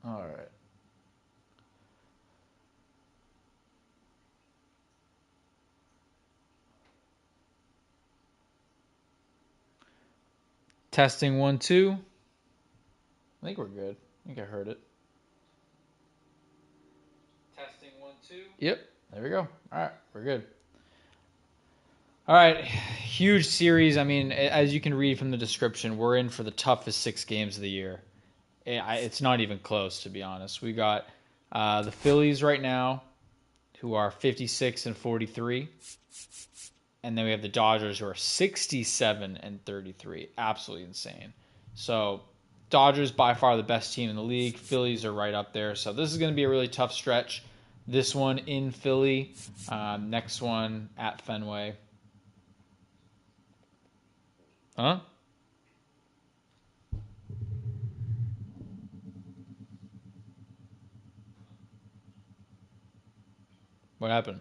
All right. Testing 1, 2. I think we're good. I think I heard it. Testing 1, 2. Yep. There we go. All right. We're good. All right. Huge series. I mean, as you can read from the description, we're in for the toughest 6 games of the year. It's not even close, to be honest. We got the Phillies right now, who are 56 and 43. And then we have the Dodgers, who are 67 and 33. Absolutely insane. So Dodgers by far the best team in the league. Phillies are right up there. So this is going to be a really tough stretch. This one in Philly. Next one at Fenway. Huh? What happened?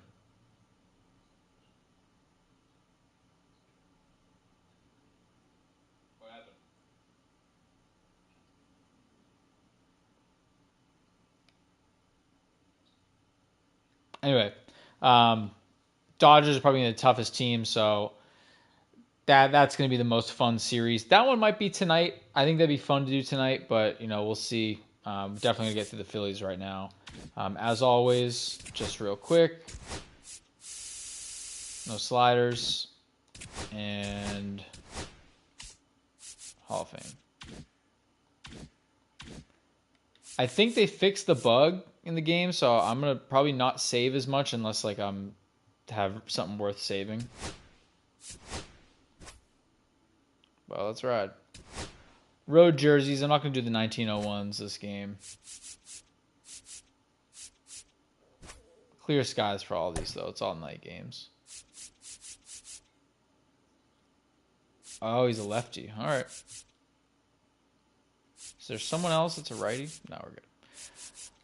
Anyway, Dodgers are probably the toughest team, so that's going to be the most fun series. That one might be tonight. I think that'd be fun to do tonight, but we'll see. Definitely going to get through the Phillies right now. As always, just real quick, no sliders, and Hall of Fame. I think they fixed the bug in the game, so I'm going to probably not save as much unless I'm to have something worth saving. Well, let's ride. Road jerseys. I'm not going to do the 1901s this game. Clear skies for all these, though. It's all night games. Oh, he's a lefty. All right. Is there someone else that's a righty? No, we're good.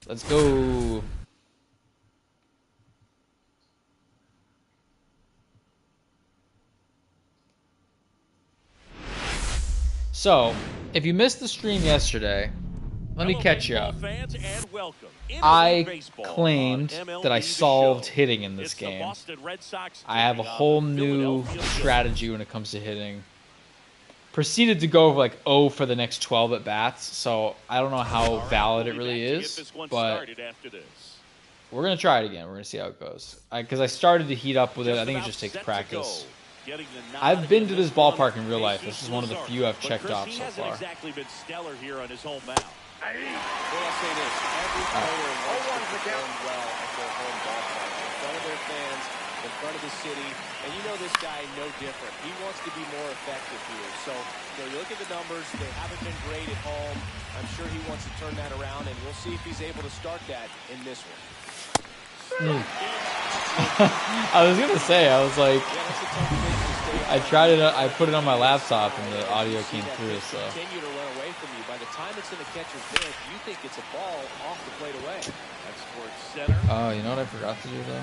Let's go. So, if you missed the stream yesterday, let me catch you up. I claimed that I solved hitting in this game. I have a whole new strategy when it comes to hitting. Proceeded to go like 0 for the next 12 at bats, so I don't know how valid it really is, but we're going to try it again. We're going to see how it goes. Because I started to heat up with it. I think it just takes practice. I've been to this ballpark in real life. This is one of the few I've checked off so far. Exactly been stellar here on his home mound. Well, I'll say this. Every player wants to perform well at their home ballpark. In front of their fans, in front of the city. And you know this guy no different. He wants to be more effective here. So, you look at the numbers. They haven't been great at home. I'm sure he wants to turn that around, and we'll see if he's able to start that in this one. I was going to say, I was like, I tried it, I put it on my laptop, and the audio came through, so. Continue to run away from you. By the time it's in the catcher's mitt, you think it's a ball off the plate away. That's towards center. Oh, you know what I forgot to do, though?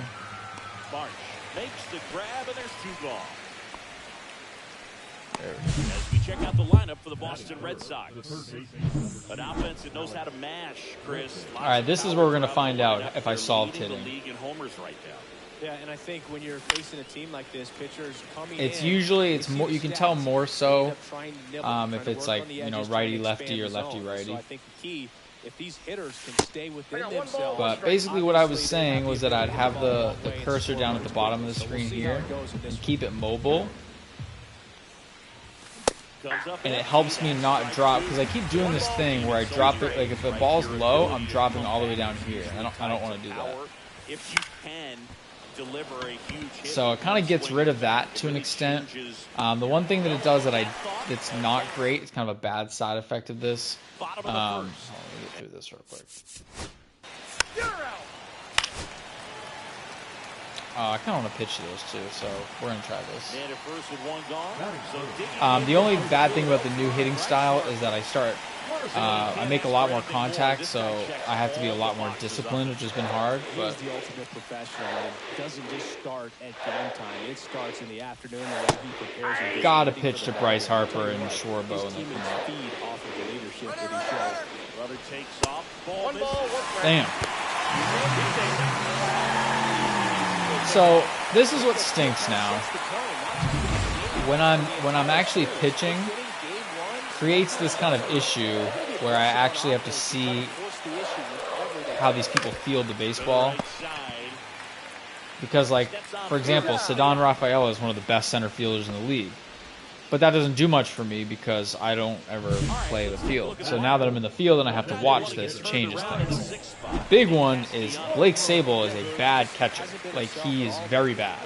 March makes the grab, and there's 2 gone. There we go. As we check out the lineup for the Boston Red Sox. An offense that knows how to mash, Chris. All right, this is where we're going to find out if I solved hitting. The league in homers right now. Yeah, and I think when you're facing a team like this, pitchers coming in. It's usually, it's more, you can tell more so if it's like, righty, lefty, or lefty, righty. So I think the key, if these hitters can stay within themselves. But basically what I was saying was that I'd have the cursor down at the bottom of the screen here and keep it mobile. And it helps me not drop, because I keep doing this thing where I drop it, like if the ball's low, I'm dropping all the way down here. I don't want to do that. If you can deliver a huge hit, so it kind of gets rid of that to an extent. The one thing that it does that's not great, it's kind of a bad side effect of this. Let me get through this real quick. I kind of want to pitch to those two, so we're going to try this. The only bad thing about the new hitting style is that I make a lot more contact, so I have to be a lot more disciplined, which has been hard. But the ultimate professional, and it doesn't just start at game time. It starts in the afternoon when he prepares. Gotta pitch to Bryce Harper and Schwarbo. His teammates feed off of the leadership that he shows. Brother takes off. Ball Damn. So this is what stinks now. When I'm actually pitching, creates this kind of issue where I actually have to see how these people field the baseball. Because, like, for example, Ceddanne Rafaela is one of the best center fielders in the league. But that doesn't do much for me because I don't ever play the field. So now that I'm in the field and I have to watch this, it changes things. The big one is Blake Sable is a bad catcher. Like, he is very bad.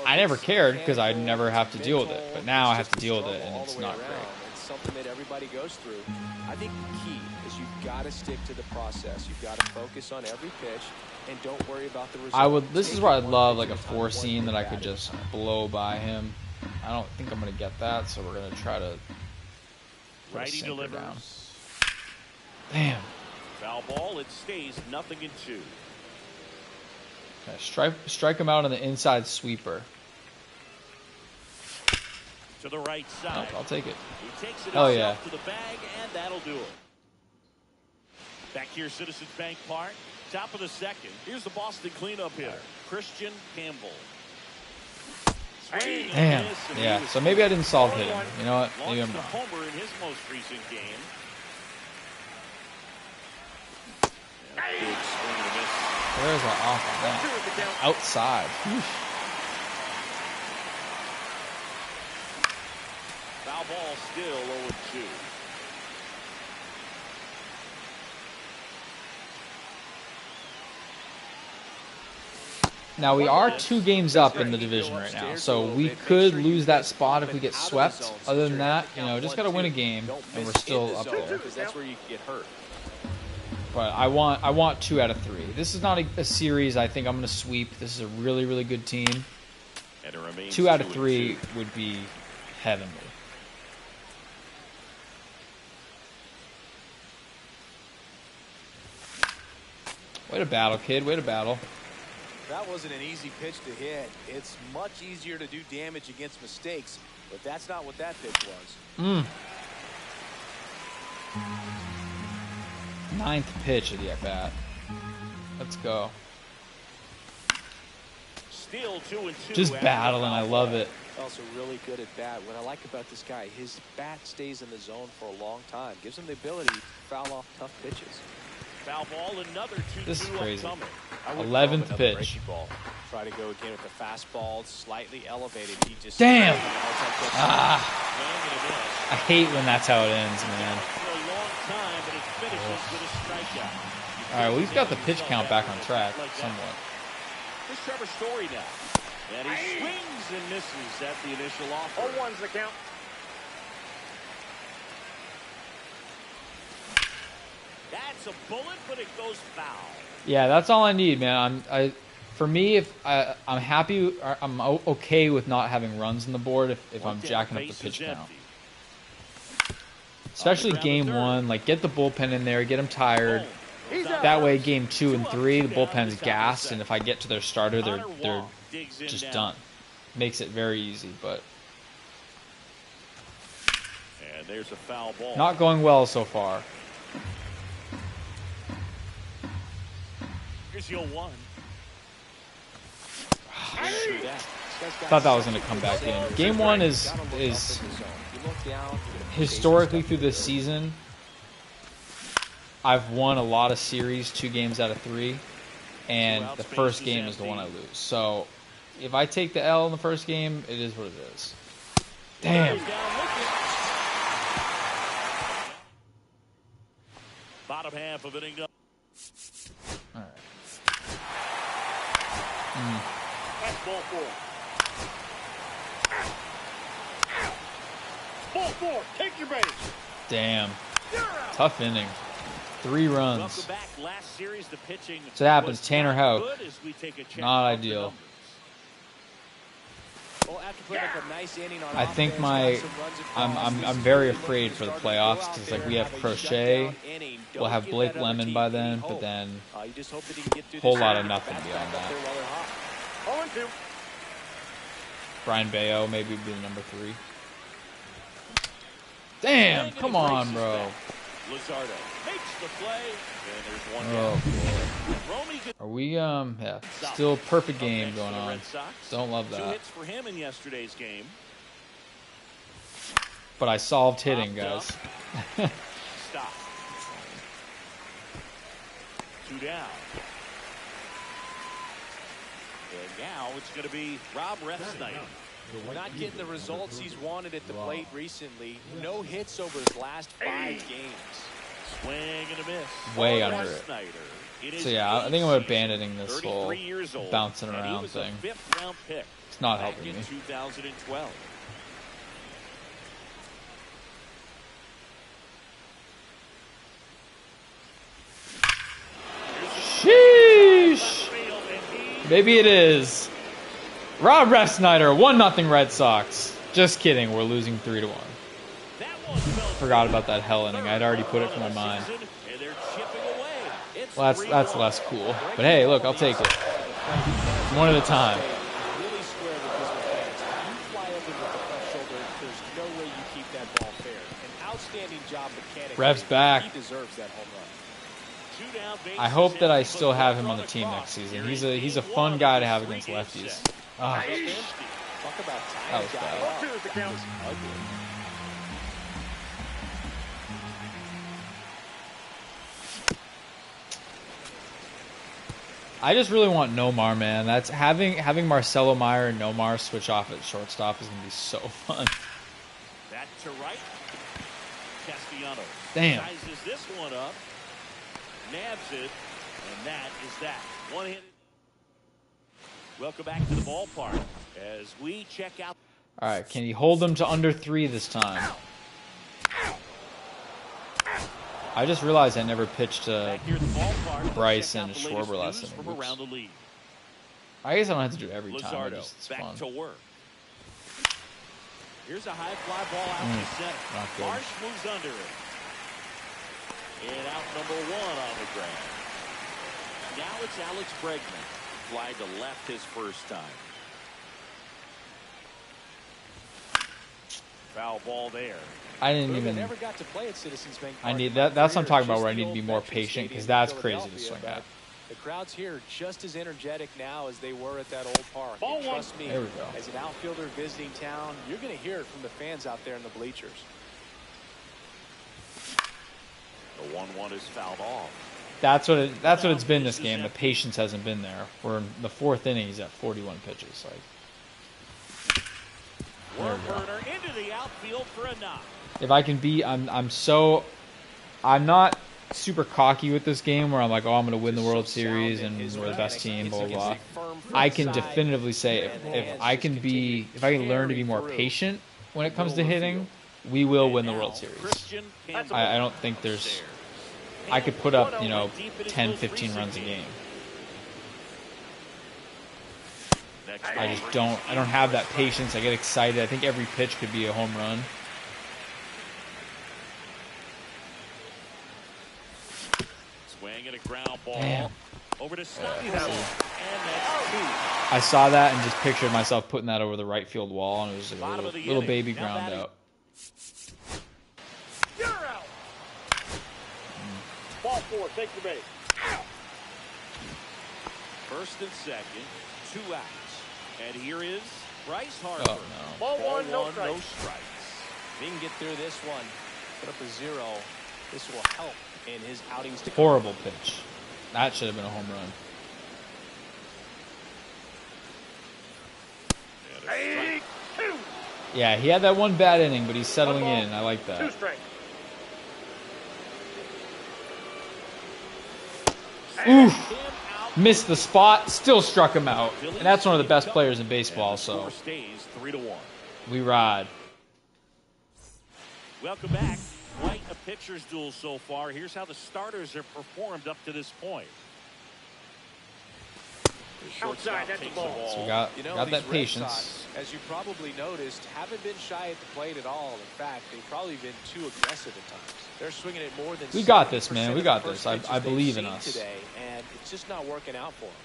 I never cared because I never have to deal with it. But now I have to deal with it, and it's not great. It's something that everybody goes through. I think the key is you've got to stick to the process. You've got to focus on every pitch and don't worry about the result. This is where I'd love, like, a 4-seam that I could just blow by him. I don't think I'm going to get that, so we're going to try to put a sinker down. Damn. Foul ball, it stays 0-2. Okay, strike him out on the inside sweeper. To the right side. Oh, I'll take it. He takes it to the bag, and that'll do it. Back here, Citizens Bank Park. Top of the second. Here's the Boston cleanup hitter, Christian Campbell. Damn. Yeah, so maybe I didn't solve hitting. You know what? Maybe I'm wrong. Homer in his most recent game. Big swing and a miss. Where's my off on that? Outside. Foul ball still 0-2. Now, we are 2 games up in the division right now, so we could lose that spot if we get swept. Other than that, you know, just got to win a game, and we're still up there. But I want 2 out of 3. This is not a series I think I'm going to sweep. This is a really, really good team. 2 out of 3 would be heavenly. Way to battle, kid. Way to battle. That wasn't an easy pitch to hit. It's much easier to do damage against mistakes, but that's not what that pitch was. 9th pitch of the at-bat. Let's go. Still 2-2. Just battling. I love it. Also really good at bat. What I like about this guy, his bat stays in the zone for a long time. Gives him the ability to foul off tough pitches. Foul ball, another 2-2. This is crazy. 11th pitch. Try to go again with the fastball, slightly elevated. He just damn. I hate when that's how it ends, man. All right, well, he's got the pitch count back on track somewhat. Here's Trevor Story now, and he swings and misses at the initial offer. 0-1's the count. That's a bullet, but it goes foul. Yeah, that's all I need, man. For me, if I'm happy, I'm okay with not having runs on the board if I'm jacking up the pitch count. Especially game 1, like get the bullpen in there, get them tired. That way, game 2 and 3, the bullpen's gassed, and if I get to their starter, they're just done. Makes it very easy, but and there's a foul ball. Not going well so far. Here's the 0-1. Thought that was going to come back in. Game 1 is historically through this season, I've won a lot of series 2 games out of 3, and the first game is the one I lose. So if I take the L in the first game, it is what it is. Damn. Bottom half of inning. All right. That's ball 4. Ball 4. Take your base. Damn. Tough inning. 3 runs. Last series, the pitching So it happens. Tanner Houck. Not ideal. I think I'm very afraid for the playoffs because like we have Crochet, we'll have Blake Lemon by then, but then a whole lot of nothing beyond that. Brian Bayo maybe would be the number 3. Damn, come on, bro. Luzardo makes the play, and there's one down. Are we, yeah, still perfect game going on. Don't love that. 2 hits for him in yesterday's game. But I solved hitting, guys. Stop. 2 down. And now it's going to be Rob Refsnyder. Not getting the results he's wanted at the plate recently. No hits over his last 5 games. Swing and a miss. Way under it. So yeah, I think I'm abandoning this whole bouncing around thing. It's not helping me. 2012. Sheesh. Maybe it is. Rob Refsnyder, 1-0 Red Sox. Just kidding, we're losing 3-1. Forgot about that hell inning. I'd already put it from my mind. Well, that's less cool. But hey, look, I'll take it. One at a time. Ref's back. I hope that I still have him on the team next season. He's a fun guy to have against lefties. Oh, that was bad. I just really want Nomar, man. That's having Marcelo Meyer and Nomar switch off at shortstop is gonna be so fun. Back to right. Castellanos. Damn. Sizes this one up. Nabs it, and that is that. One hit. Welcome back to the ballpark as we check out. All right, can he hold them to under 3 this time? I just realized I never pitched to Bryce and Schwarber last time. I guess I don't have to do it every time. It's fun. To work. Here's a high fly ball out to center. Marsh moves under it. And out number 1 on the ground. Now it's Alex Bregman. Fly to left his first time. Foul ball there. I didn't even. Never got to play at Citizens Bank. I need that. That's what I'm talking about. Where I need to be more patient because that's crazy to swing at. The crowd's here just as energetic now as they were at that old park. And trust me, there we go. As an outfielder visiting town, you're going to hear it from the fans out there in the bleachers. The 1-1 is fouled off. That's what it's been this game. The patience hasn't been there. We're in the 4th inning. He's at 41 pitches. Like, Warburner into the outfield for a knock. if I can be, I'm not super cocky with this game where I'm like, oh, I'm going to win the World Series and we're the best team, blah, blah, blah. I can definitively say if I can learn to be more patient when it comes to hitting, we will win the World Series. I don't think there's, I could put up, 10, 15 runs a game. I don't have that patience. I get excited. I think every pitch could be a home run. Swing and a ground ball. Damn. Over to Snuggie. And that's 2. I saw that and just pictured myself putting that over the right field wall, and it was like a little baby ground out. You're out. Ball 4, take the base. First and second, 2 outs. And here is Bryce Harper. Oh, no. Ball 1, no strikes. If he can get through this one, put up a 0, this will help in his outings to come. Horrible pitch. That should have been a home run. Yeah, he had that one bad inning, but he's settling in. I like that. 2 strikes. Oof. Missed the spot, still struck him out. And that's one of the best players in baseball, so Stays 3-1. we ride. Welcome back. Quite a pitcher's duel so far. Here's how the starters have performed up to this point. Outside, that's the ball. So we got that patience. Sox, as you probably noticed, haven't been shy at the plate at all. In fact, they've probably been too aggressive at times. They're swinging it more than We got this, man. We got this. I believe in us. Today, and it's just not working out for them.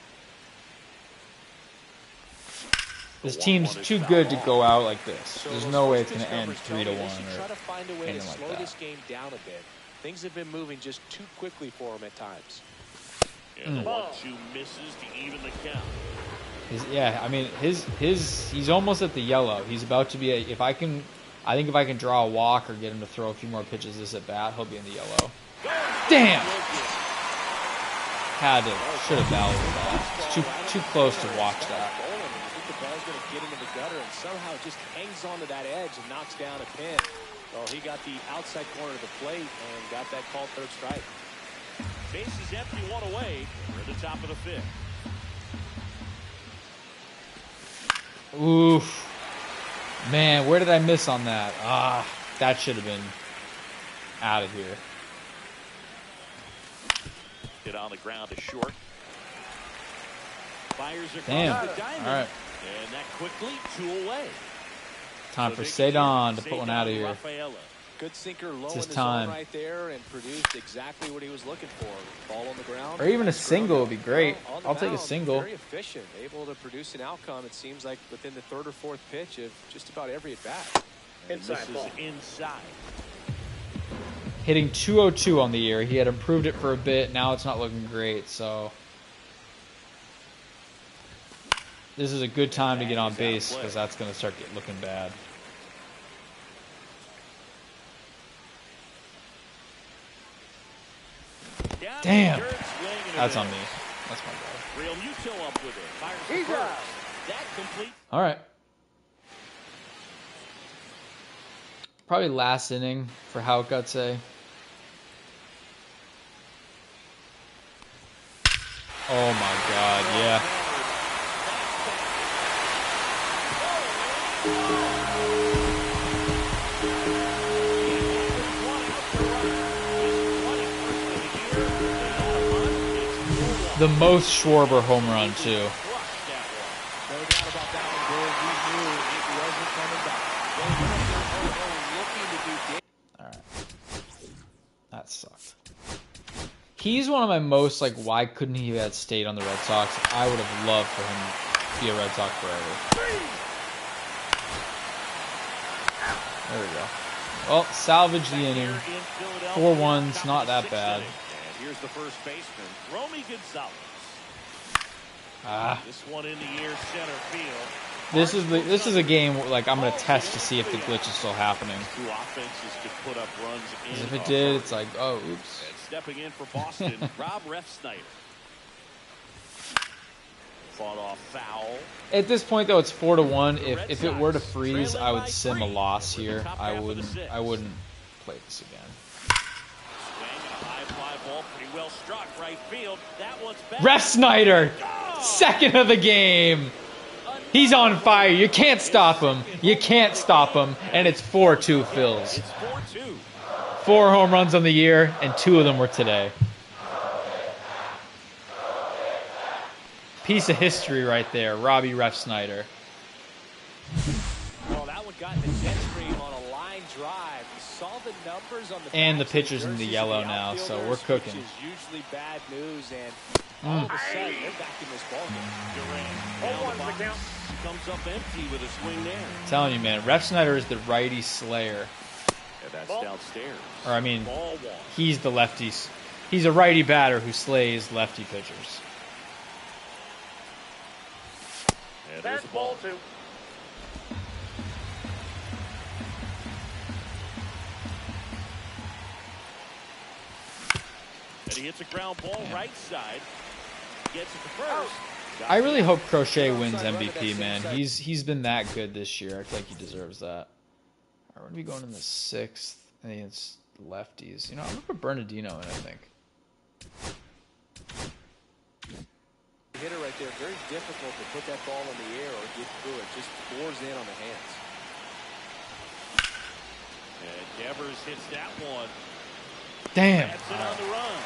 This team's too good to go out like this. There's no way it's going to end 3-1 or try to find a way to anything slow like this that. game down a bit. Things have been moving just too quickly for him at times. And the 1-2 misses to even the count. Yeah, I mean, he's almost at the yellow. He's about to be I think if I can draw a walk or get him to throw a few more pitches this at bat, he'll be in the yellow. Damn! Should have bowled that. It's too close to watch that. I think the ball's going to get into the gutter and somehow just hangs onto that edge and knocks down a pin. Well, he got the outside corner of the plate and got that called third strike. Base is empty, one away. We're at the top of the fifth. Oof. Man, where did I miss on that? That should have been out of here. Hit on the ground to short. Fires across Damn. the diamond. All right. And that quickly, 2 away. Time for Cedon to put one out of here. Rafaela. Good sinker low in his the time. zone right there and produced exactly what he was looking for. Ball on the ground. Or even a single would be great. Well, I'll take a mound, single. Very efficient, able to produce an outcome, it seems like, within the third or fourth pitch of just about every at-bat. And this is inside. Hitting 202 on the year. He had improved it for a bit. Now it's not looking great, so this is a good time to get on base because that's going to start looking bad. Damn. That's on me. That's my bad. Real Muto up with it. Fires the first. That complete. All right. Probably last inning for Houck, I'd say. Oh my God, yeah. The most Schwarber home run, too. No doubt about that one, Bill. We knew it wasn't coming back. Alright. That sucked. He's one of my most, like, why couldn't he have stayed on the Red Sox? I would have loved for him to be a Red Sox forever. There we go. Well, salvage the inning. 4-1's not that bad. Here's the first baseman, Romy Gonzalez. This one in the air, center field. This is a game like I'm gonna test to see if the glitch is still happening. Two offenses could put up runs. Because if it did, it's like, oh, oops. And stepping in for Boston, Rob Refsnyder. Fought off foul. At this point, though, it's 4-1. If it were to freeze, I would sim a loss here. I wouldn't play this again. Well struck right field. That one's back. Refsnyder, second of the game. He's on fire. You can't stop him. You can't stop him. And it's 4-2 Phils. It's 4-2. 4 home runs on the year, and 2 of them were today. Piece of history right there, Robbie Refsnyder. Well, that one got in the jet stream on a line drive. Saw the numbers on the and the pitcher's in the yellow now, so we're cooking. Which is usually bad news, and all of a sudden they're back in this ballgame. Durant comes up empty with a swing there. I'm telling you, man, Refsnyder is the righty slayer. And that's downstairs. Or I mean, he's the lefties. He's a righty batter who slays lefty pitchers. And there's a ball. 2. And he hits a ground ball right side. Gets it to first. I really hope Crochet wins MVP, man. He's been that good this year. I feel like he deserves that. We're going to be going in the 6th against lefties. You know, I'm going to put Bernardino in, I think. Hitter right there, very difficult to put that ball in the air or get through it. Just pours in on the hands. And Devers hits that one. Damn. That's it on the run.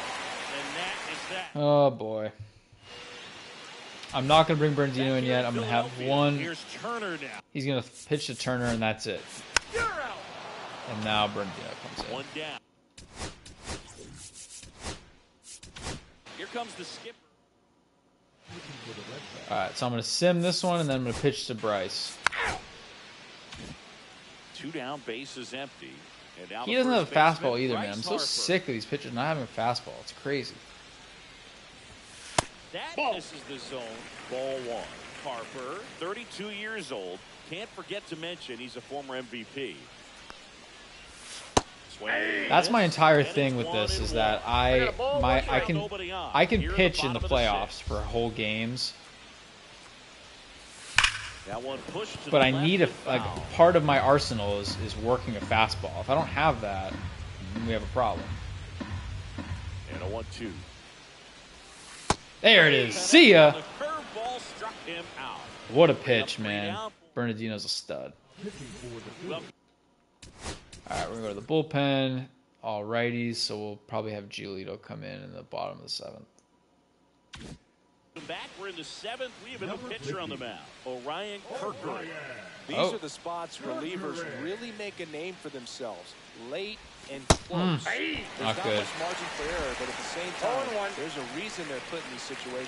And that is that. Oh, boy. I'm not going to bring Bernardino in yet. I'm going to have one. Here's Turner now. He's going to pitch to Turner, and that's it. And now Bernardino comes in. One down. Here comes the skipper. All right, so I'm going to sim this one, and then I'm going to pitch to Bryce. 2 down, base is empty. He doesn't have a fastball either, man. I'm so sick of these pitchers not having a fastball. It's crazy. That misses the zone. Ball one. Harper, 32 years old. Can't forget to mention he's a former MVP. That's my entire thing with this is that I can pitch in the playoffs for whole games. But I need a part of my arsenal is working a fastball. If I don't have that, we have a problem. And a 1-2. There it is. See ya. What a pitch, man. Bernardino's a stud. Alright, we're going to go to the bullpen. All righties, so we'll probably have Giolito come in the bottom of the 7th. Back, we're in the 7th. We have a new pitcher on the mound, Orion Kirkland. These are the spots relievers really make a name for themselves. Late and close. There's not much margin for error, but at the same time, there's a reason they're put in these situations.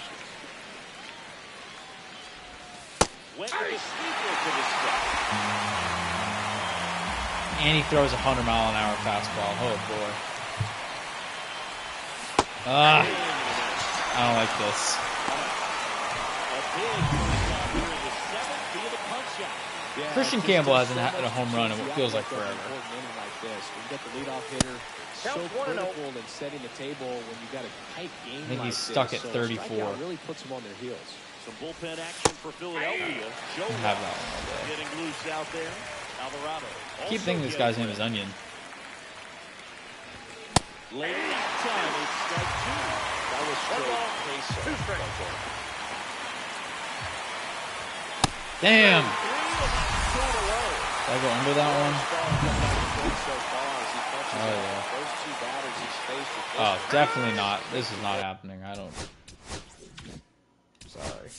Went with a sweeper to the strike. And he throws a 100-mile-an-hour fastball. Oh, boy. I don't like this. Christian Campbell hasn't had a home run in what feels like forever. You get the leadoff hitter so critical in setting the table when you got a tight game. I think he's stuck at 34. Really puts them on their heels. Some bullpen action for Philadelphia. Joe have that one getting loose out there. Alvarado. I keep thinking this guy's name is Onion. Late time, it's strike 2. That was straight. Damn. Did I go under that one? Oh, yeah. Oh, definitely not. This is not happening. I don't... Sorry.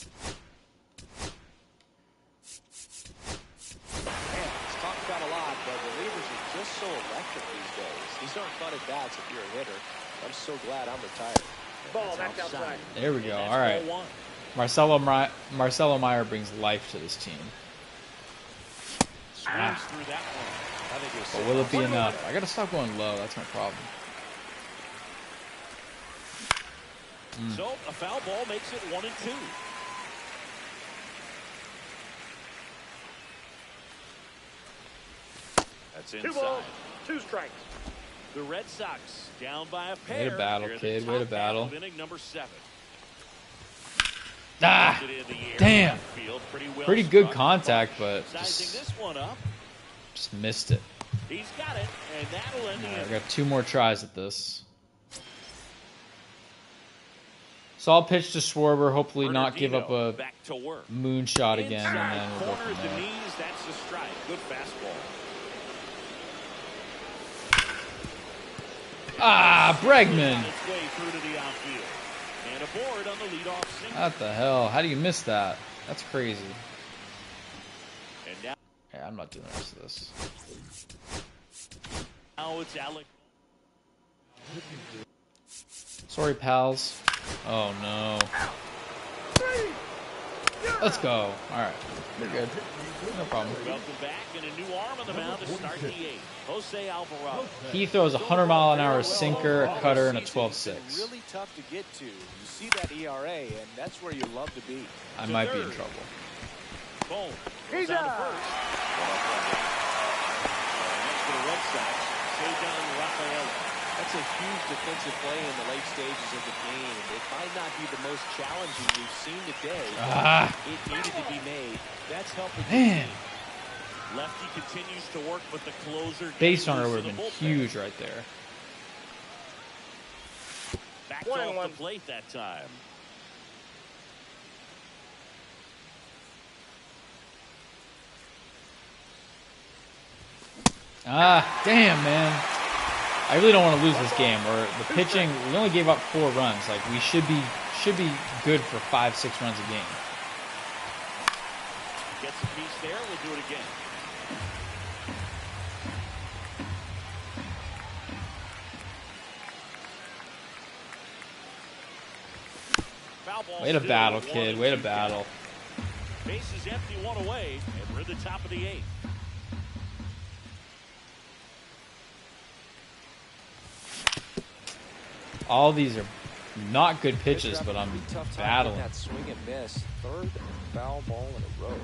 Man, it's talked about a lot, but relievers are just so electric these days. These aren't fun at bats if you're a hitter. I'm so glad I'm retired. Ball, that's outside. There we go. All right. Marcelo Meyer brings life to this team. But will it be enough? I gotta stop going low. That's my problem. So a foul ball makes it 1-2. That's inside. 2 balls, 2 strikes. The Red Sox down by a pair. Way to battle, kid. Way to battle. Inning number 7. Ah, damn. Pretty good contact, but just missed it. He's got it, and that'll end the inning. I got 2 more tries at this. So I'll pitch to Schwarber, hopefully not give up a moonshot again, and then we'll go from there. That's the strike. Good fastball. Ah, Bregman. And aboard on the leadoff single. What the hell? How do you miss that? That's crazy. And now, yeah, I'm not doing the rest of this. Now it's Alec. Sorry, pals. Oh, no. Let's go. All right. We're good. No problem. Welcome back, and a new arm on the mound to start the 8th. Jose Alvarado. He throws a 100-mile-an-hour sinker, a cutter, and a 12-6. Really tough to get to. You see that ERA, and that's where you love to be. I might be in trouble. Boom. He's out of first. Next to the Red Sox, Cedar Rafael. That's a huge defensive play in the late stages of the game. It might not be the most challenging we've seen today. It needed to be made. That's helping. Man. Lefty continues to work with the closer. Base runner would have been huge right there. Back off the plate that time. Ah, damn, man. I really don't want to lose this game. Where the pitching, we only gave up 4 runs. Like we should be good for 5-6 runs a game. Gets a piece there. We'll do it again. Way to battle, kid. Way to battle. Base is empty, 1 away, and we're at the top of the 8th. All these are not good pitches, but I'm battling. That swing and miss. Third foul ball in a row.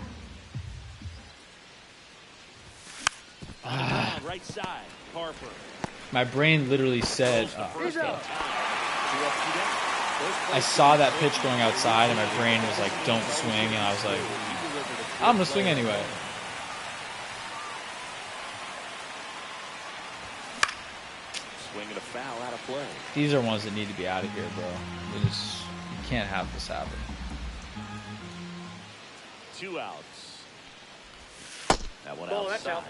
Right side, Harper. My brain literally said, I saw that pitch going outside, and my brain was like, don't swing, and I was like, I'm going to swing anyway. Swinging a foul out of play. These are ones that need to be out of here, bro. You can't have this happen. 2 outs. That one Ball, outside. that's out.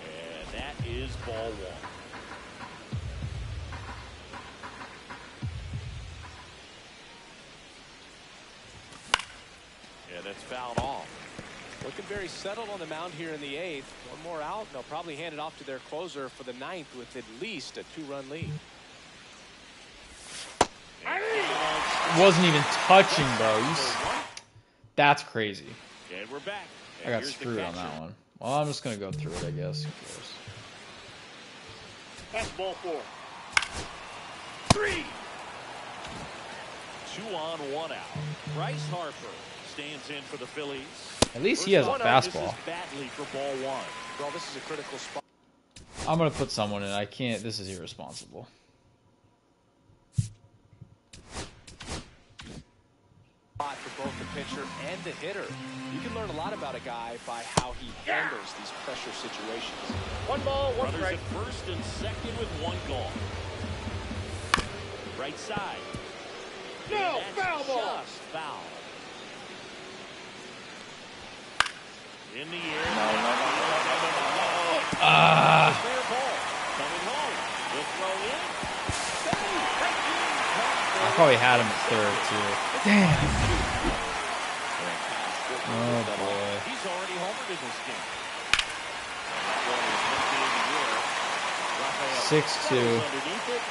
And that is ball 1. Yeah, that's fouled off. Looking very settled on the mound here in the 8th. One more out, and they'll probably hand it off to their closer for the 9th with at least a 2-run lead. Wasn't even touching, bro. That's crazy. And we're back. I got screwed on that one. Well, I'm just going to go through it, I guess. Who cares? That's ball 4. 3. 2 on, 1 out. Bryce Harper stands in for the Phillies. At least he has a fastball. Badly for ball 1. Well, this is a critical spot. I'm going to put someone in. I can't. This is irresponsible. For both the pitcher and the hitter. You can learn a lot about a guy by how he handles these pressure situations. 1 ball, 1 Runners strike. at first and second with 1 gone. Right side. No, And foul that's ball. just foul. In the air. No. Clear ball. Coming home. Will throw in. I probably had him at third, too. Damn. Oh, boy. He's already homered in this game. 6-2. Underneath it.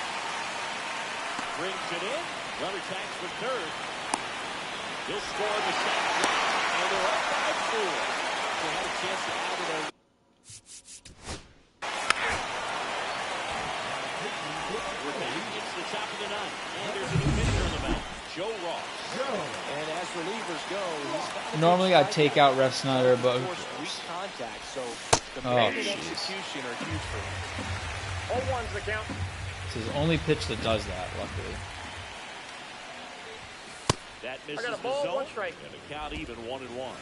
Brings it in. Runner tags for third. He'll score the second run. And they're up by 4. They had a chance to add to their. We're back. It's the top of the 9th. And there's a new pitcher on the mound. Joe Ross. And as relievers go, Normally I'd take out Ref Snyder, but weak contact, so the Oh, command and jeez. execution are huge for him. 0-1's the count. it's his only pitch that does that, luckily. That I misses got a the ball, zone. 1 strike. And the count even 1-1.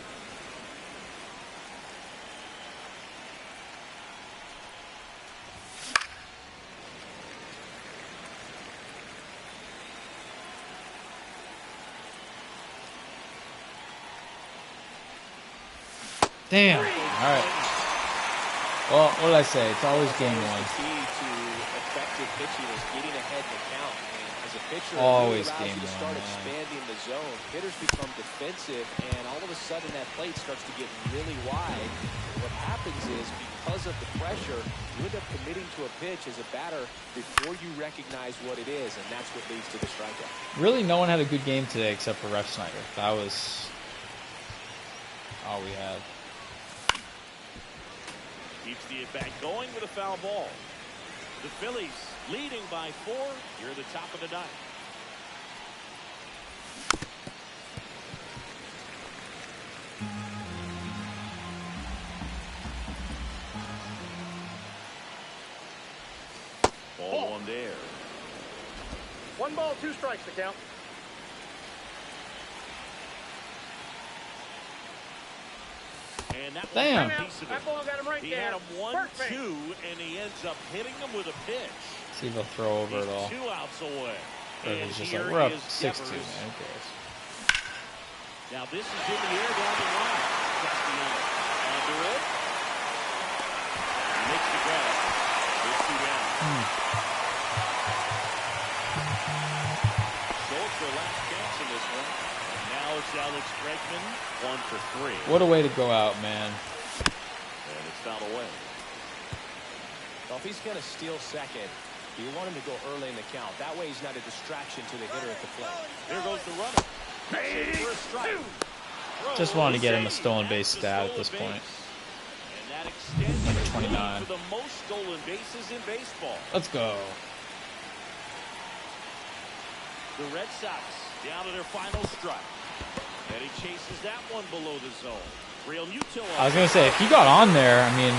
Damn. All right. Well, what did I say? It's always game 1. The key to effective pitching is getting ahead in the count. And as a pitcher, Always it really allows game you to 1, start man. expanding the zone. Hitters become defensive, and all of a sudden that plate starts to get really wide. What happens is, because of the pressure, you end up committing to a pitch as a batter before you recognize what it is, and that's what leads to the strikeout. Really, no one had a good game today except for Ref Snyder. That was all we had. Keeps the at-bat going with a foul ball. The Phillies leading by 4 here at the top of the 9th. Ball 1 there. 1 ball, 2 strikes to count. And that Damn. was a piece of That it. ball got him right He there. had him First base. 1-2, and he ends up hitting him with a pitch. See if he'll throw over He's it all. 2 outs away. Or And he's just here like, we're up is 6-2, Devers. man. Who cares? Now this is in the air down the line. Castellanos under it. He makes the grab. There's 2 down. Sold for last chance in this one. And now it's Alex Bregman, 1 for 3. What a way to go out, man. And it's fouled away. Well, if he's going to steal second, you want him to go early in the count. That way he's not a distraction to the hitter at the plate. There goes the runner. Hits it for a strike. Just wanted to get him a stolen base stat at this point. And that extends Number his lead 29. to the most stolen bases in baseball. Let's go. The Red Sox down to their final strike. And he chases that one below the zone. Real Muto. I was going to say, if he got on there, I mean,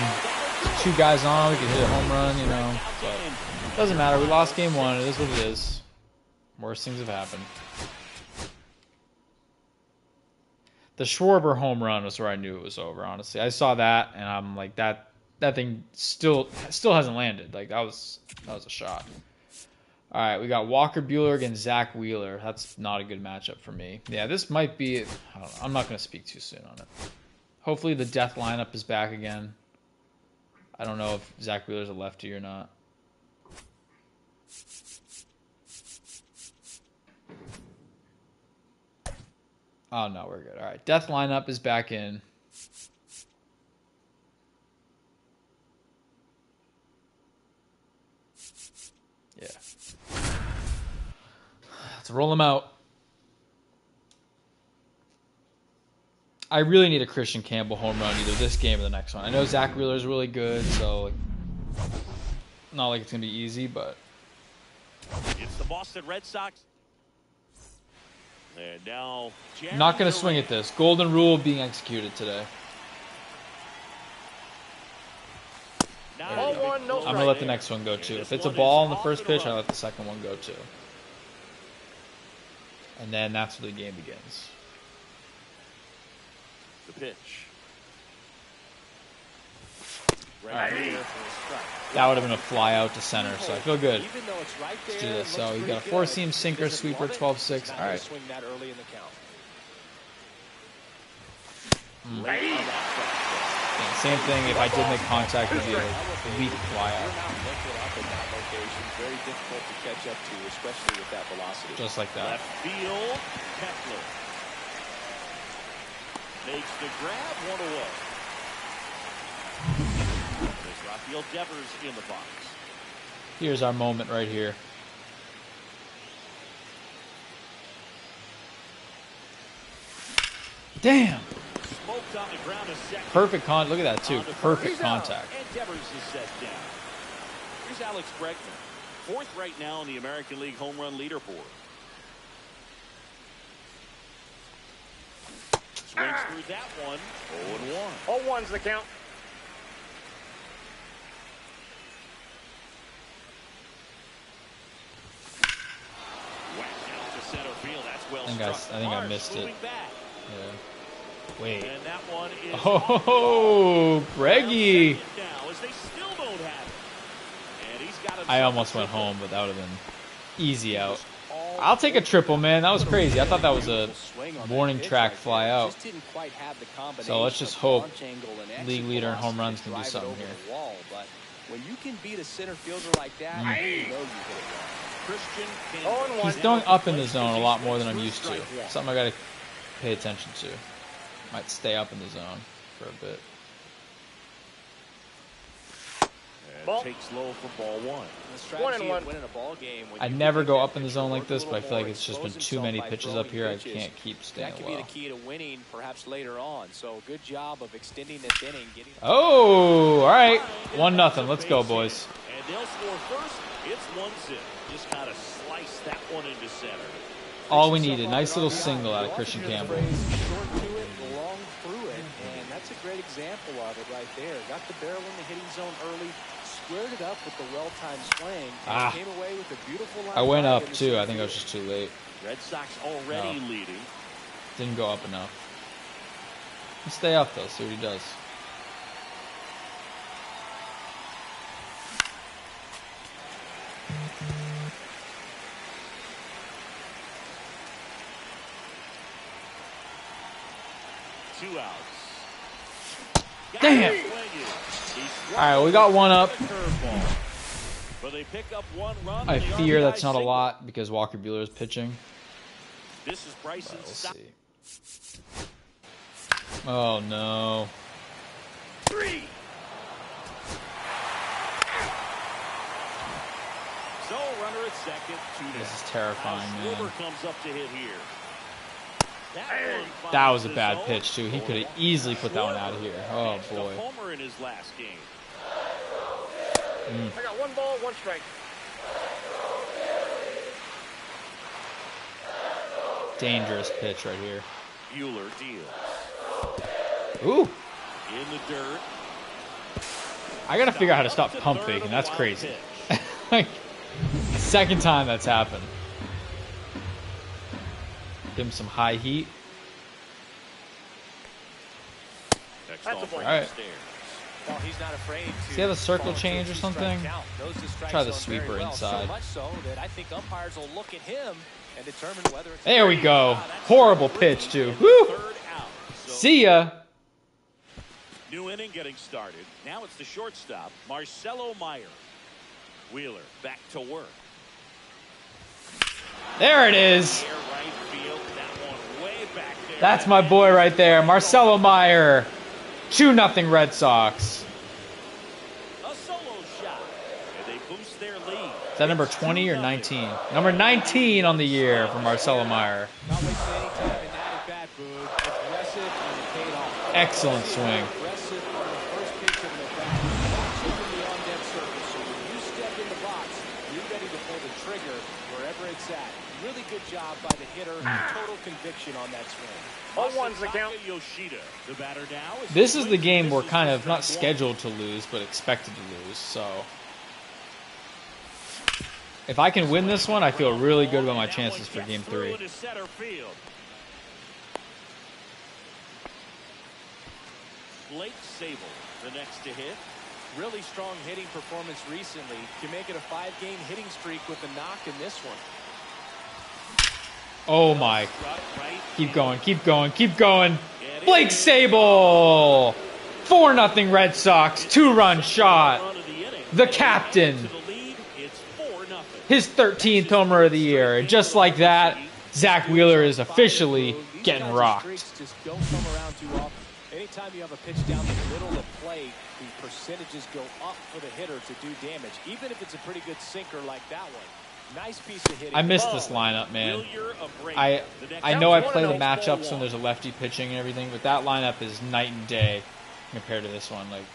2 guys on, we could hit a home run, you know. But it doesn't matter. We lost game 1. It is what it is. Worst things have happened. The Schwarber home run was where I knew it was over, honestly. I saw that, and I'm like, that thing still hasn't landed. Like, that was a shot. All right, we got Walker Buehler against Zach Wheeler. That's not a good matchup for me. Yeah, this might be, I don't know, I'm not going to speak too soon on it. Hopefully the death lineup is back again. I don't know if Zach Wheeler's a lefty or not. Oh, no, we're good. All right, death lineup is back in. Yeah. Let's roll them out. I really need a Christian Campbell home run either this game or the next one. I know Zach Wheeler's really good, so not like it's going to be easy, but... It's the Boston Red Sox. And now, not going to swing at this. Golden rule being executed today. Ball 1, no I'm going to let the next one go too. If it's a ball on the first pitch, I let the second one go too. And then that's where the game begins. The pitch. That would have been a fly out to center, so I feel good. Let's do this. So you got a 4-seam sinker, sweeper, 12-6. All right. Yeah, same thing. If I did make contact, it would be a weak fly out. Very difficult to catch up to, especially with that velocity. Just like that. Left field, Kepler makes the grab, 1 away. There's Rafael Devers in the box. Here's our moment right here. Damn. Smoked on the ground a second. Perfect look at that too. Perfect contact. And Devers is set down. Here's Alex Bregman, 4th right now in the American League home run leaderboard. Swings through that one. 0-1. 0-1's the count. Whacked out to center field. That's well I think I missed it. Yeah. Wait. And that one is oh, Breggy. now as they still don't have it. And he's got I almost went home, but that would have been easy out. I'll take a triple, man. That was crazy. I thought that was a warning track fly out. So let's just hope league leader in home runs can do something here. When you can beat a center fielder like that, you know you hit it well. He's throwing up in the zone a lot more than I'm used to. Something I got to pay attention to. Might stay up in the zone for a bit. And takes low for ball 1. I never go up in the zone like this, but I feel like it's just been too many pitches up here. I can't keep staying low. That could be the key to winning, perhaps later on. So good job of extending this inning. Oh, all right. 1-0. Let's go, boys. And they'll score first. It's 1-0. Just kind of slice that one into center. All we needed. Nice little single out of Christian Campbell. Short to it, long through it, and that's a great example of it right there. Got the barrel in the hitting zone early, squared it up with the well-timed swing, and came away with a beautiful line. I went up too. I think I was just too late. Red Sox already leading. Didn't go up enough. Let's stay up though. See what he does. Two outs. Damn. All right, we got one up. But they pick up 1 run. I fear that's not a lot because Walker Buehler is pitching. This is Bryson. We'll see. Oh no. 3. So runner at second. 2 down. This is terrifying, man. Schwarber comes up to hit here. That was a bad pitch too. He could have easily put that one out of here. Oh boy. Homer in his last game. I got 1 ball, 1 strike. Dangerous pitch right here. Bueller deals. Ooh. In the dirt. I gotta figure out how to stop pump faking. That's crazy. Like, second time that's happened. Give him some high heat. All right. Well, he's not afraid to. See how the circle change or something? Try the sweeper inside. So much so that I think umpires will look at him and determine whether it's. There we go. Horrible pitch too. Woo! See ya. New inning getting started. Now it's the shortstop, Marcelo Meyer. Wheeler back to work. There it is. Right field. That one way back there. That's my boy right there, Marcelo Meyer. 2-0 Red Sox. A solo shot. And they boost their lead. Is that number 20 or 19? Number 19 on the year for Marcelo Meyer. Not wasting any time in that at bat, Boog. Aggressive and it paid off. Excellent swing. Aggressive on the first pitch of the bat. Watching from the on-deck circle. So when you step in the box, you're ready to pull the trigger wherever it's at. Really good job by the hitter. Total conviction on that swing. 0-1's the count. Yoshida, the batter now. This is the game we're kind of not scheduled to lose, but expected to lose. So if I can win this one, I feel really good about my chances for Game 3. Blake Sable, the next to hit. Really strong hitting performance recently. Can make it a 5-game hitting streak with a knock in this one. Oh my. Keep going, keep going, keep going. Blake Sable. 4-0 Red Sox. 2-run shot. The captain. His 13th homer of the year. And just like that, Zach Wheeler is officially getting rocked. Just don't come around too often. Anytime you have a pitch down the middle of the plate, the percentages go up for the hitter to do damage, even if it's a pretty good sinker like that one. Nice piece of hitting. I missed this lineup, man. I know I play the matchups when there's a lefty pitching and everything, but that lineup is night and day compared to this one. Like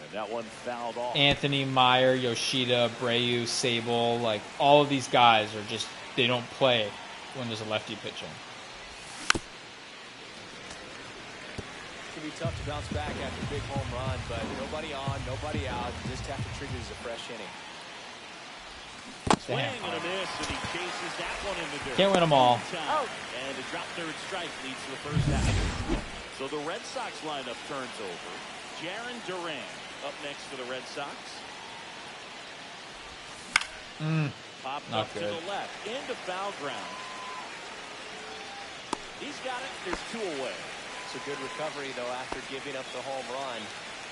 and that one fouled off. Anthony, Meyer, Yoshida, Abreu, Sable, like all of these guys are just, they don't play when there's a lefty pitching. It can be tough to bounce back after a big home run, but nobody on, nobody out. You just have to trigger as a fresh inning. Swing and a miss, and he chases that one in the dirt. Can't win them all. And a drop third strike leads to the first out. So the Red Sox lineup turns over. Jarren Duran up next for the Red Sox. Popped up to the left, into foul ground. He's got it. There's 2 away. It's a good recovery, though, after giving up the home run.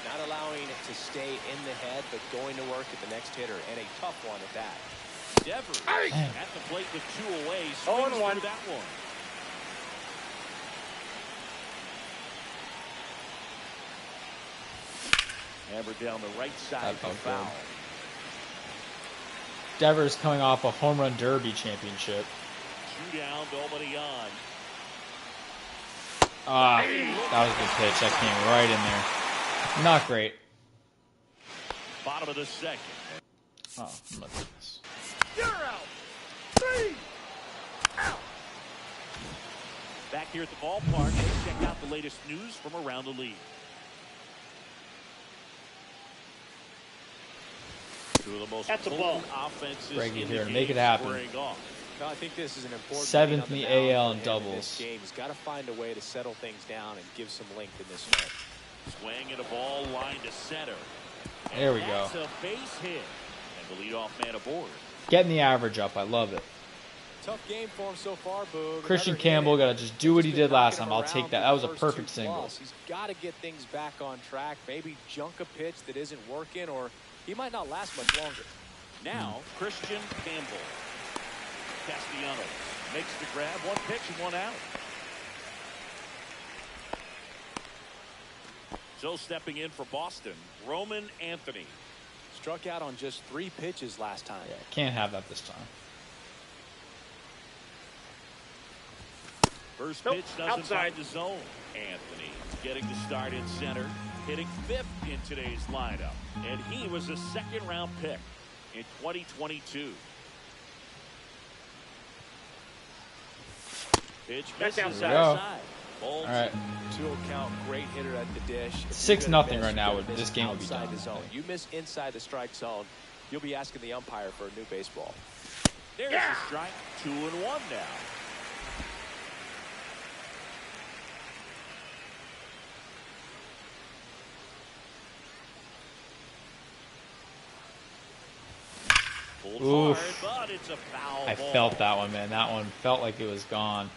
Not allowing it to stay in the head, but going to work at the next hitter, and a tough one at that. Devers at the plate with 2 away. Swings through that one. Hammered down the right side for foul. Devers coming off a home run derby championship. 2 down, nobody on. That was a good pitch. That came right in there. Not great. Bottom of the second. Oh, my goodness. You're out. 3 out. Back here at the ballpark, let's check out the latest news from around the league. 2 of the most potent offenses Greggy in here the to game make it happen. squaring off. No, I think this is an important 7th in the AL in doubles. He's got to find a way to settle things down and give some length in this one. Swing and a ball line to center. And there we go. That's a base hit. And the leadoff man aboard. Getting the average up. I love it. Tough game for him so far, Boog. Christian Campbell got to just do what he did last time. I'll take that. That was a perfect single. He's got to get things back on track. Maybe junk a pitch that isn't working, or he might not last much longer. Now, Christian Campbell. Castellanos makes the grab. 1 pitch and 1 out. So stepping in for Boston, Roman Anthony. Struck out on just 3 pitches last time. Yeah, can't have that this time. First pitch doesn't find the zone. Anthony getting the start in center, hitting 5th in today's lineup. And he was a 2nd-round pick in 2022. Pitch That's misses outside. outside. All right. 2 count, great hitter at the dish. If 6-0 you're gonna right now. you're gonna This miss game would be outside done. the zone. You miss inside the strike zone, you'll be asking the umpire for a new baseball. There's the strike. 2-1 now. Pulled hard, but it's a foul I ball. felt that one, man. That one felt like it was gone.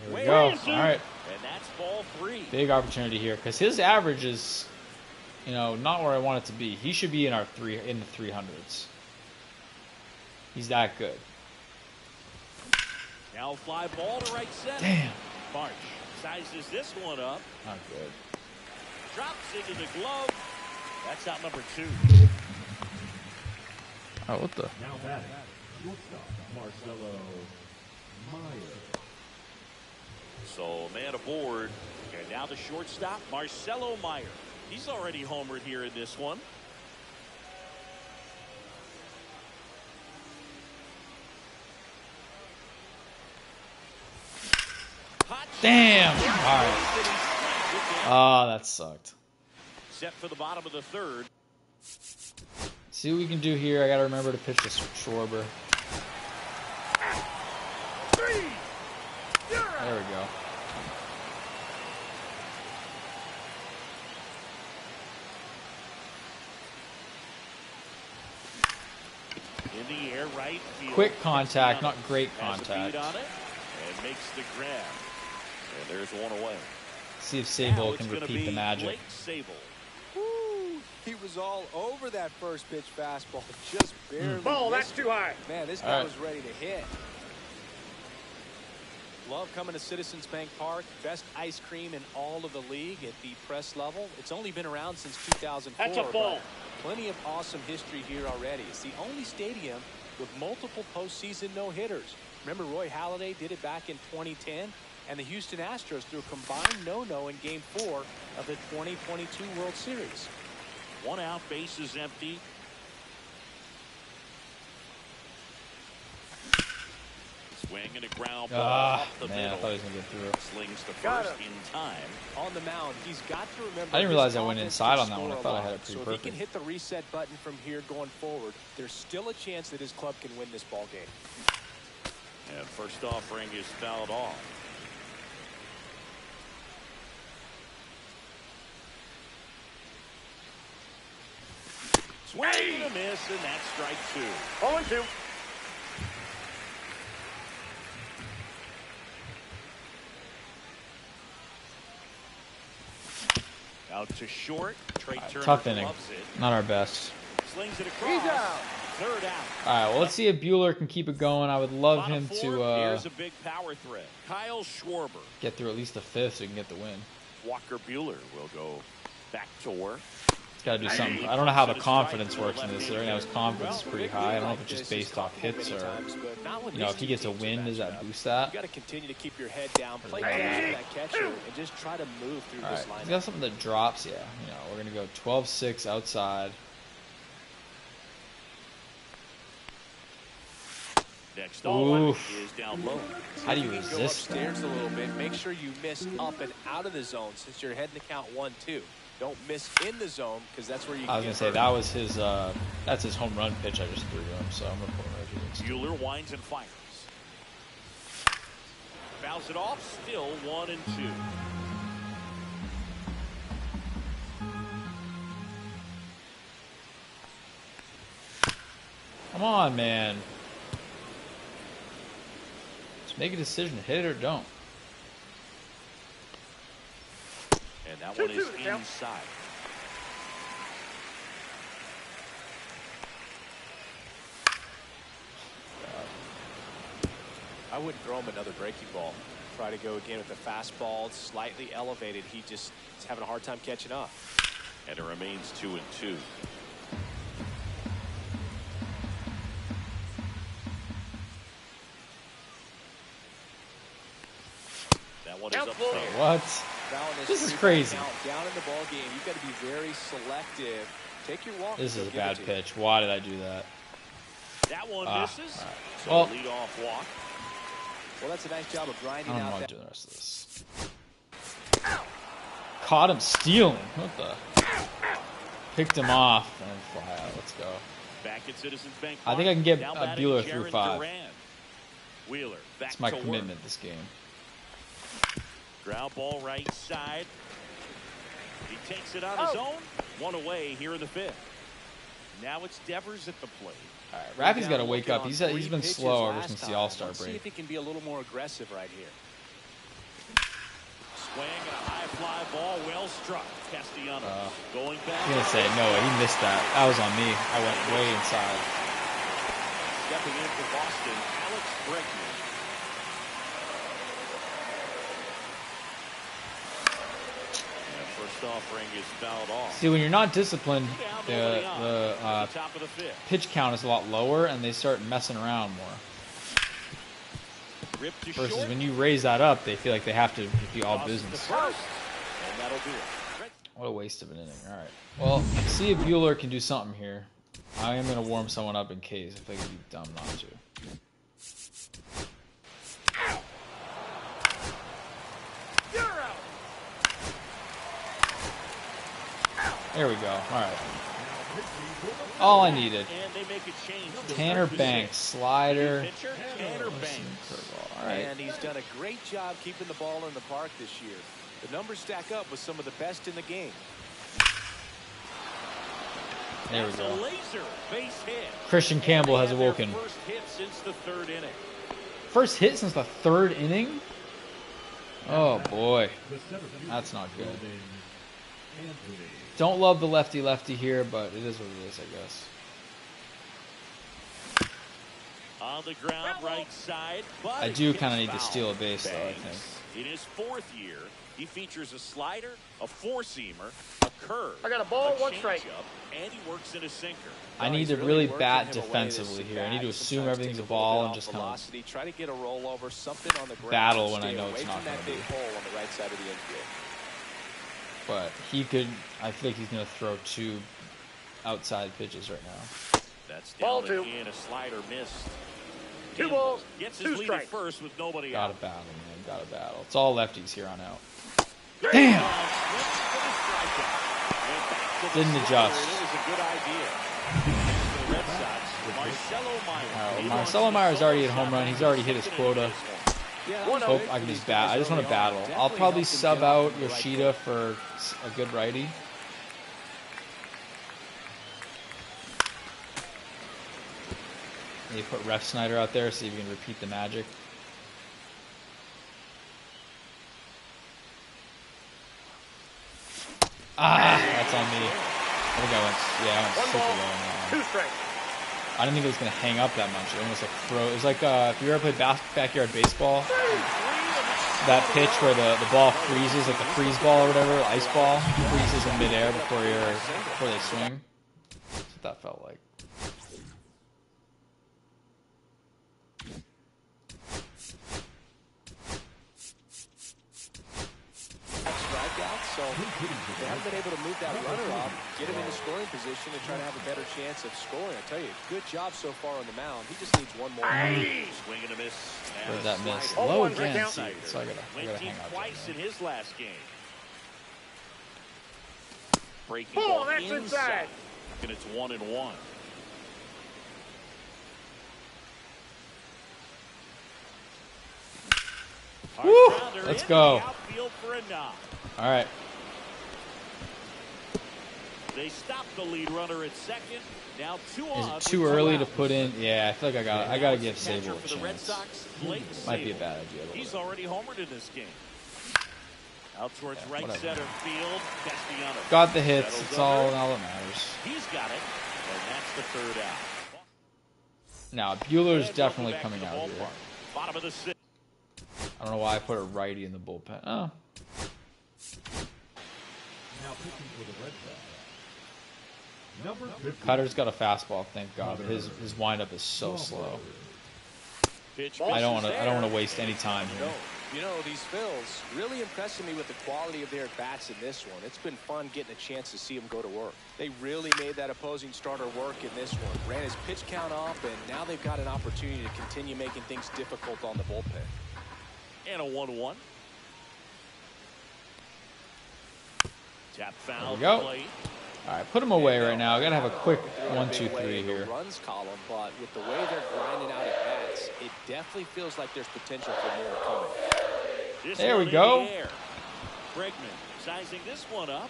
There we go. All right. And that's ball 3. Big opportunity here because his average is, you know, not where I want it to be. He should be in the 300s. He's that good. Now fly ball to right center. Damn. March sizes this one up. Not good. Drops into the glove. That's out number 2. Oh, what the? Now batting, shortstop Marcelo Meyer. So man aboard. And now the shortstop, Marcelo Meyer. He's already homered here in this one. Damn. All right. Oh, that sucked. Set for the bottom of the 3rd. See what we can do here. I got to remember to pitch to Schwarber. There we go. In the air, right field. Quick contact, not great Has a contact. beat on it and makes the grab. And there's one away. See if Now Sable it's can gonna repeat be the magic. Blake Sable. Woo! He was all over that first pitch fastball, just barely. Ball, that's missed it. too high. Man, this All guy right. was ready to hit. Love coming to Citizens Bank Park. Best ice cream in all of the league at the press level. It's only been around since 2004. That's a ball. but Plenty of awesome history here already. It's the only stadium with multiple postseason no-hitters. Remember Roy Halladay did it back in 2010? And the Houston Astros threw a combined no-no in Game 4 of the 2022 World Series. 1 out, base is empty. Swing and a ground ball up the Man, I middle. thought he was going to get through it. Slings the Got first him. in time. On the mound, he's got to remember. I didn't his realize I went offense inside can on that one. I score thought I a had lot. it pretty So if he can perfect. hit the reset button from here going forward, there's still a chance that his club can win this ball game. And first offering is fouled off. Swing and a miss, and that's strike 2. 0-2. Out to short. Trey Turner Tough inning. loves it. Not our best. Slings it across. He's out. 3rd out. All right, well, let's see if Bueller can keep it going. I would love Bottom him 4, to here's a big power threat. Kyle Schwarber. get through at least the 5th so he can get the win. Walker Buehler will go back to work. Got to do something. I don't know how the confidence works in this. Right now, his confidence is pretty high. I don't know if it's just based off hits or, you know, if he gets a win, does that boost that? You got to continue to keep your head down, play close to that catcher, and just try to move through All this right, he's lineup. got something that drops. Yeah, you know, we're gonna go 12-6 outside. Next on Oof. is down low. How do you Go resist that? upstairs a little bit. Make sure you miss up and out of the zone since you're heading to count 1-2. Don't miss in the zone because that's where you. I was gonna say that was his. That's his home run pitch I just threw to him. So I'm gonna put him right here. Buehler winds and fires. Fouls it off. Still 1-2. Come on, man. Just make a decision. Hit it or don't. And that one is 2-2 now. inside. I wouldn't throw him another breaking ball. Try to go again with the fastball, slightly elevated. He just is having a hard time catching up. And it remains 2-2. That one is Count up full. there. What? Now in This is 3-1 crazy. count, down in the ball game, you've got to be very selective. Take your walk. This is a bad pitch. Why did I do that? That one misses. Right. So Well, lead off walk. Well, that's a nice job of grinding I don't out want that. to do the rest of this. Caught him stealing. What the? Picked him off and fly out. Let's go. Back at Citizens Bank I think I can get Bueller through 5. Wheeler back That's my to commitment work. this game. Ground ball right side. He takes it on his own. One away here in the 5th. Now it's Devers at the plate. All right, Raffy's got to wake up. He's been slow ever since the All-Star Let's see break. if he can be a little more aggressive right here. Swing and a high fly ball, well struck. Castellanos going back. I'm gonna say no. He missed that. That was on me. I went way inside. Stepping in for Boston, Alex Bregman. First offering is fouled off. See, when you're not disciplined, Down, the top of the 5th. pitch count is a lot lower, and they start messing around more. Ripped to Versus short. when you raise that up, they feel like they have to be all Crosses business. to first, and that'll do it. What a waste of an inning. All right. Well, see if Bueller can do something here. I am going to warm someone up in case. I think it'd be dumb not to. You're out. There we go. All right. All I needed. And they make a change. to Tanner start the Banks, sixth. slider. Pitcher, Tanner Banks. Curveball. All right. And he's done a great job keeping the ball in the park this year. The numbers stack up with some of the best in the game. There we That's a go. laser base hit. Christian Campbell has They had their awoken. First hit since the 3rd inning. First hit since the 3rd inning? Oh, boy. That's not good. Don't love the lefty-lefty here, but it is what it is, I guess. On the ground, right side. But I do kind of need to steal a base, though, I think. In his 4th year, he features a slider, a 4-seamer, a curve. I got a ball, one changeup, strike. And he works in a sinker. I need to really bat defensively here. I need to assume everything's a ball and just kind of try to get a rollover, something on the ground. battle when I Stay know away it's from not that gonna big be. hole on the right side of the infield. But he could, I think he's going to throw 2 outside pitches right now. That's Ball down 2. again, a slider missed. 2 balls, Gets 2 his lead at strikes. first with nobody Gotta out. battle, man. Gotta battle. It's all lefties here on out. Swings Damn! for the strikeout. And back to the Didn't slider, adjust. and it was a good idea. The Red Sox, Marcelo Meyer. Marcelo Meyer's already hit home run. He's already hit his quota. Yeah, Hope I can just bat. I just want to battle. I'll probably sub out Yoshida for a good righty. Maybe put Ref Snyder out there, see if we can repeat the magic. That's on me. I think I went super low on that one. 2 strikes. I didn't think it was going to hang up that much. It almost like throw. It was like if you ever played backyard baseball, that pitch where the ball freezes, like the freeze ball or whatever, ice ball, freezes in midair before they swing. That's what that felt like. Strikeouts, so they haven't been able to move that runner off, get him in the scoring position, and try to have a better chance of scoring. I tell you, good job so far on the mound. He just needs one more. Swing and a miss. Where'd that miss? Oh, Low one's again. count. So I gotta Went hang out twice in there. his last game. Breaking Ball, ball that's inside. And it's 1-1. Woo! Hard grounder Let's into go. the outfield for a knock. All right. They stopped the lead runner at second. Now 2 Is on. it with too 2 early to outs. put in? Yeah, I feel like I gotta give Catcher Sable a for the Red chance. Sox, Blake Might be a Sable. bad idea. A He's little already homered in this game. Out towards Yeah, right whatever. center field. Castellanos. bit. Got the hits. Settles It's all under. that matters. He's got it. And that's the 3rd out. Now Bueller's And definitely welcome coming back to out the here. ballpark. Bottom of the 6th. I don't know why I put a righty in the bullpen. Oh, Now pitching for the Red Sox. Number 50. Cutter's got a fastball. Thank God. But his windup is so slow. Pitch I don't misses want to there. waste any time here. No. You know, these Phils really impressing me with the quality of their at-bats in this one. It's been fun getting a chance to see them go to work. They really made that opposing starter work in this one. Ran his pitch count up, and now they've got an opportunity to continue making things difficult on the bullpen. And a 1-1. Tap foul. There we go. Play. All right, put him away right now. I got to have a quick 1, 2, 3 here. Runs column, but with the way they're grinding out at bats, it definitely feels like there's potential for more coming. This There we one in go. the air. Bregman sizing this one up.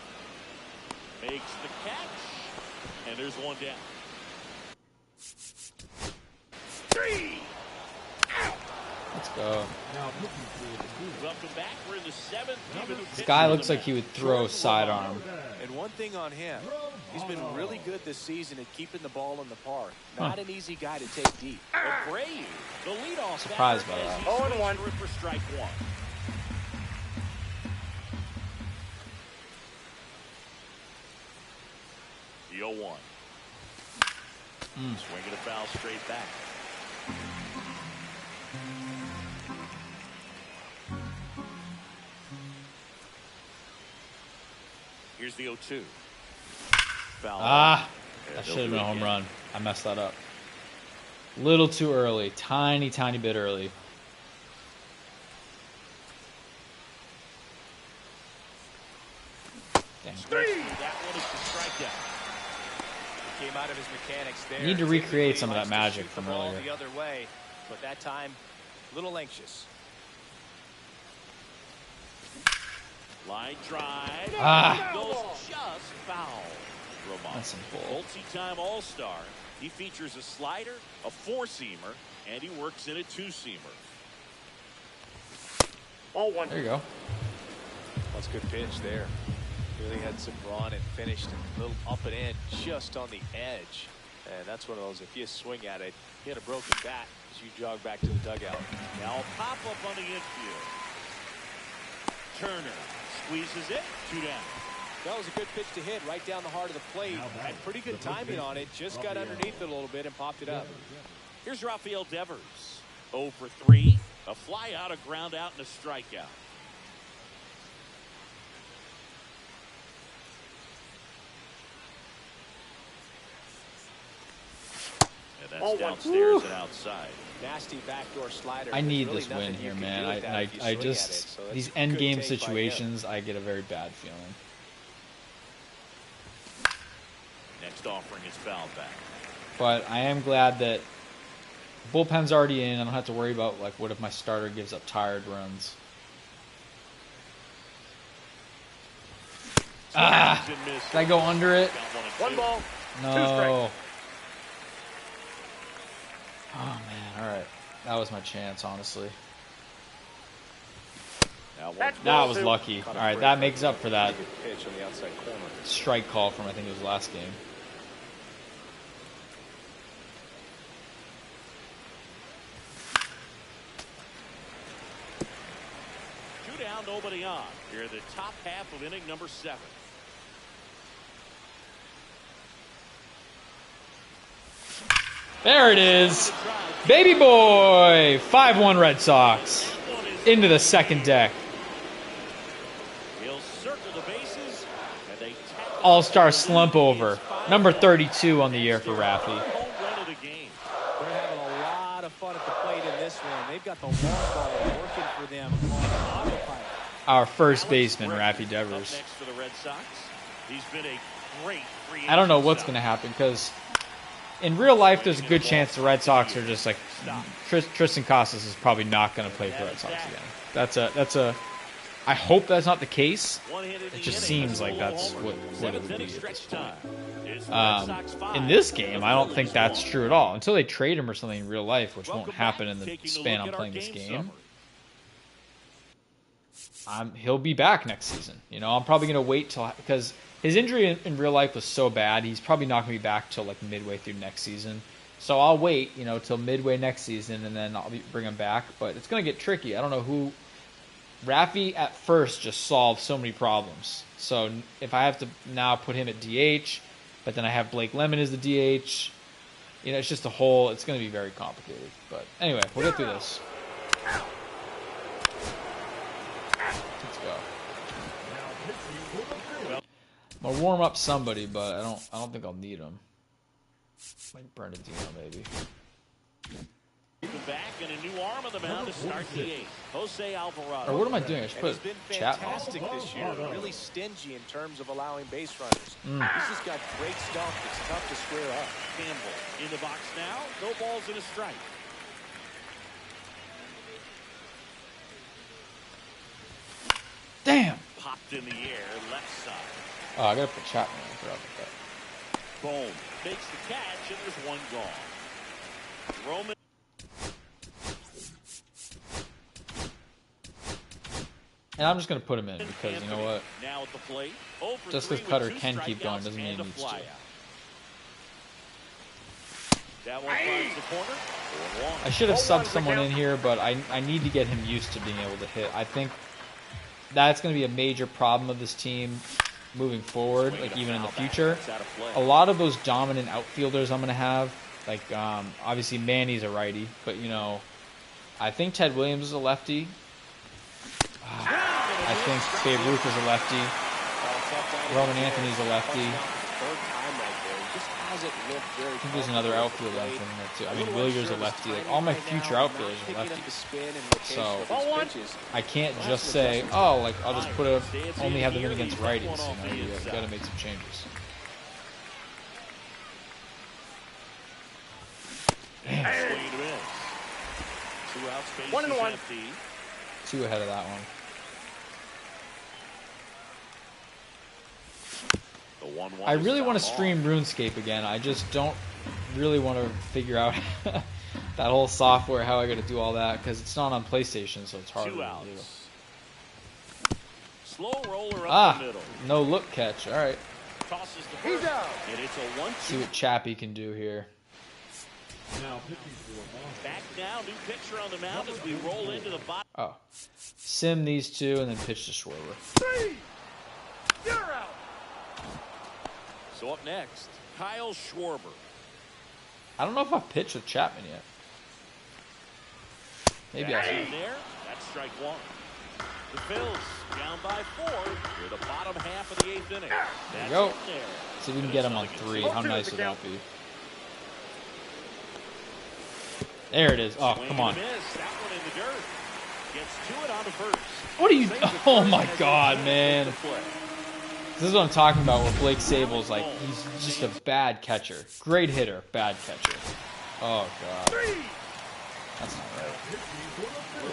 Makes the catch. And there's one down. 3. Let's go. Now looking for the move. Welcome back. We're in the 7th. This guy looks like he would throw sidearm. And one thing on him, he's been really good this season at keeping the ball in the park. Not an easy guy to take deep. Abreu, the leadoff Surprised batter, by as that. he 0-1. swings for strike one. The 0-1. Swinging a foul straight back. Here's the 0-2. Foul. Ah, And that they'll should have do been it a home again. run. I messed that up. Little too early. Tiny bit early. Dang. That one is the strikeout. Came out of his mechanics there. Need to recreate Typically some of that likes to magic shoot from the ball earlier. the other way, but that time, a little anxious. Line drive. Ah. Goes just foul. Romano. That's some bull. Multi-time All-Star. He features a slider, a four-seamer, and he works in a two-seamer. 0-1. There you go. That's a good pitch there. Really had some run and finished a little up and in just on the edge. And that's one of those, if you swing at it, you hit a broken bat as you jog back to the dugout. Now pop up on the infield. Turner squeezes it. 2 down. That was a good pitch to hit right down the heart of the plate. Had pretty good timing on it. Just got underneath it a little bit and popped it up. Here's Rafael Devers. 0 for 3. A fly out, a ground out, and a strikeout. And that's 0-1. downstairs and outside. Nasty backdoor slider. I need There's this really win nothing you here, can man. do with that I if you swing at it, just so that's these a end good game take by him. situations, I get a very bad feeling. Next offering is fouled back. But I am glad that bullpen's already in. I don't have to worry about like what if my starter gives up tired runs. Ah! Swings and misses. Did I go under it? Count 1 1-2. ball. 2 No. strikes. Oh man, all right. That was my chance, honestly. Now one. That's That ball was 2. lucky. All right, that makes up for that Good pitch on the outside corner. strike call from I think it was last game. Two down, nobody on. Here in the top half of inning number 7. There it is. Baby boy. 5-1 Red Sox. Into the second deck. He'll circle the bases, and they tackle All-star slump over. Number 32 on the year for Raffy. home run of the game. They're having a lot of fun at the plate in this one. They've got the long ball working for them on autopilot. Our first baseman, Alex Raffy Bregman Devers. up next for the Red Sox. He's been a great free I don't know agent what's signing. going to happen because in real life, there's a good chance the Red Sox are just like Tristan Casas is probably not going to play for the Red Sox again. That's a. I hope that's not the case. One-handed in It the just inning, seems like that's homer. what it would Seventh be inning at this stretch point. time. It's the Red Sox 5, In this game, I don't the think Phillies that's 1. true at all until they trade him or something in real life, which Welcome won't happen back. in the Taking a span look I'm at our playing this game. summary. He'll be back next season. You know, I'm probably going to wait till because his injury in real life was so bad. He's probably not going to be back till like midway through next season. So I'll wait, you know, till midway next season, and then I'll bring him back. But it's going to get tricky. I don't know who. Raffy at first just solved so many problems. So if I have to now put him at DH, but then I have Blake Lemon as the DH, you know, it's just a whole. It's going to be very complicated. But anyway, we'll get through this. I'm gonna warm up somebody, but I don't think I'll need him. Like Bernardino, maybe. Back and a new arm on the mound to start the eighth. Jose Alvarado. Or what am I doing? I should put He's been Chapman. fantastic this year. Really stingy in terms of allowing base runners. He's just got great stuff. It's tough to square up. Campbell in the box now. No balls and a strike. Damn. Popped in the air, left side. Oh, I gotta put Chapman in. I forgot about that. Boom. Takes the catch, and there's one gone. Roman. And I'm just gonna put him in because you know what? Now at the plate. Just because Cutter can keep going doesn't mean he needs to. That one finds the corner. I should have subbed someone in here, but I need to get him used to being able to hit. I think that's going to be a major problem of this team moving forward, like even in the future. A lot of those dominant outfielders I'm going to have, like obviously Manny's a righty, but you know, I think Ted Williams is a lefty. I think Babe Ruth is a lefty. Roman Anthony's a lefty. I think there's another outfielder I'm thinking of too. I mean, Willier's a lefty. Like all my future outfielders are lefties. So I can't just say, oh, like I'll just only have them in against righties. You know, you got to make some changes. Damn. 1-1. 2 ahead of that one. I really want to stream RuneScape again. I just don't really want to figure out that whole software, how I got to do all that, because it's not on PlayStation, so it's hard to do. Slow roller up the middle. No look catch. All right. Tosses the first, and it's a 1-2. See what Chappie can do here. Back now, new pitcher on the mound as we roll into the bottom. Oh, sim these two and then pitch to Schwarber. 3. You're out. So up next, Kyle Schwarber. I don't know if I've pitched with Chapman yet. Maybe I should. There, that's strike one. The Phillies down by 4 near the bottom half of the 8th inning. There we go. See if we can get him on 3. How nice would that be? There it is. Oh, come on. That one in the dirt. Gets to it on the first. What are you? Oh my God, man. This is what I'm talking about with Blake Sable's like, he's just a bad catcher. Great hitter, bad catcher. Oh, God. That's not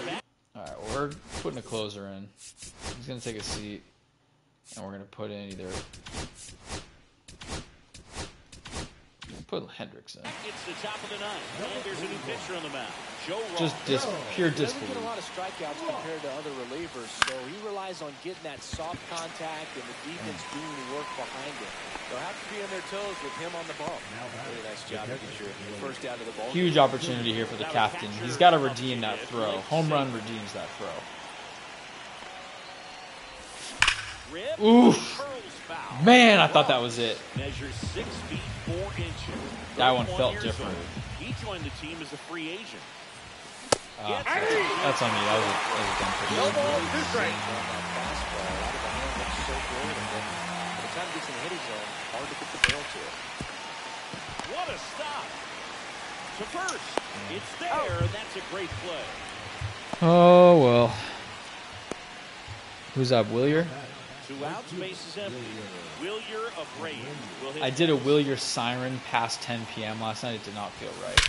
right. Alright, well, we're putting a closer in. He's going to take a seat, and we're going to put in either... Put Hendricks in. It's the top of the 9th, and there's a new pitcher on the mound. Just pure disbelief. He doesn't get a lot of strikeouts compared to other relievers, so he relies on getting that soft contact and the defense doing the work behind him. They'll have to be on their toes with him on the bump. Really nice job to get your first out of the ball. Huge opportunity here for the captain. He's got to redeem that throw. Home run redeems that throw. Oof. Man, I thought that was it. Measures 6 feet 4 inches. That one felt different. He joined the team as a free agent. That's on me. That was a dumb pitch. No ball, 2 strikes. What a stop. To first. It's there, and that's a great play. Oh, well. Who's up, Willier? 2 outs, bases empty. Willier of Braves will hit. I did a Willier siren past 10 p.m. last night. It did not feel right.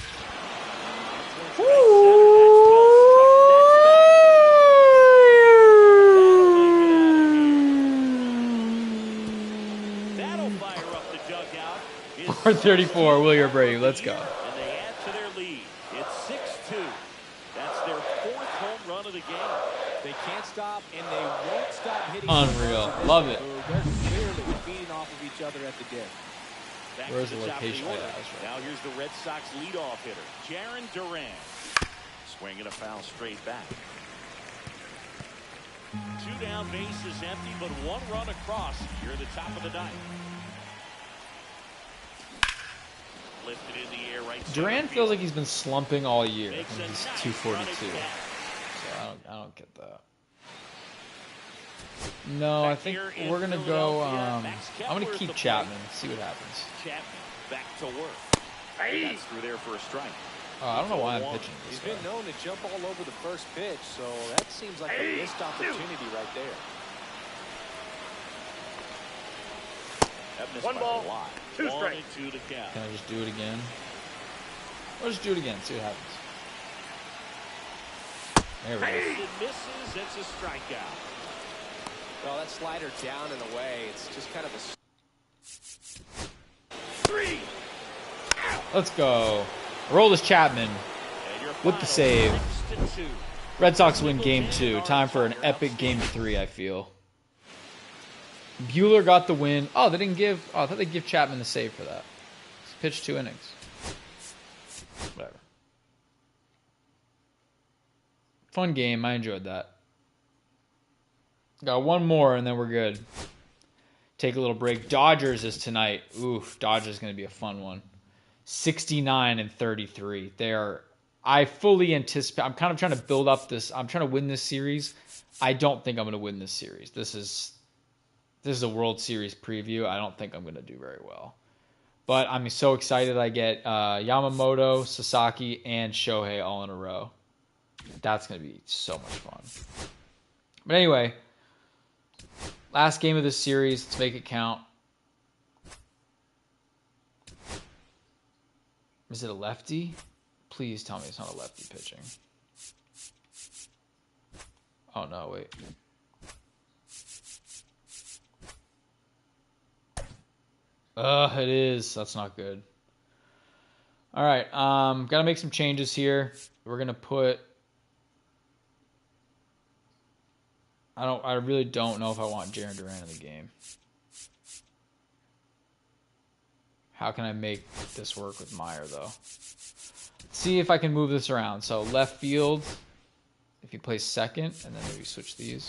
That'll fire up the dugout. 434, Willier Brady. Let's go. And they add to their lead. It's 6-2. That's their 4th home run of the game. They can't stop, and they won't stop hitting. Unreal. Love it. They're clearly feeding off of each other at the dip. Where's the location? Right. Now here's the Red Sox leadoff hitter, Jarren Duran. Swinging a foul straight back. 2 down, bases empty, but 1 run across here at the top of the 9th. Lifted in the air right. Duran feels like he's been slumping all year. I think he's 242. So I don't get that. No, I think we're going to go, I'm going to keep Chapman, see what happens. Chapman back to work. That's through there for a strike. I don't know why I'm pitching this He's been known to jump all over the first pitch, so that seems like a missed opportunity right there. That missed 1 by ball, a lot. 2 strikes. 1-2 to count. Can I just do it again? I'll just do it again, see what happens. There we go. It misses. It's a strikeout. Well, that slider down and away, it's just kind of a... 3. Let's go. Roll this Chapman with the save. 6-2. Red Sox win game 2. Time for an epic game 3, I feel. Buehler got the win. Oh, they didn't give... Oh, I thought they'd give Chapman the save for that. He's pitched 2 innings. Whatever. Fun game. I enjoyed that. Got one more, and then we're good. Take a little break. Dodgers is tonight. Oof, Dodgers is going to be a fun one. 69-33. They are... I fully anticipate... I'm kind of trying to build up this... I'm trying to win this series. I don't think I'm going to win this series. This is a World Series preview. I don't think I'm going to do very well. But I'm so excited I get Yamamoto, Sasaki, and Shohei all in a row. That's going to be so much fun. But anyway, last game of this series. Let's make it count. Is it a lefty? Please tell me it's not a lefty pitching. Oh, no, wait. It is. That's not good. All right, got to make some changes here. We're going to put... I really don't know if I want Jarren Duran in the game. How can I make this work with Meyer, though? Let's see if I can move this around. So left field, if you play second, and then maybe switch these.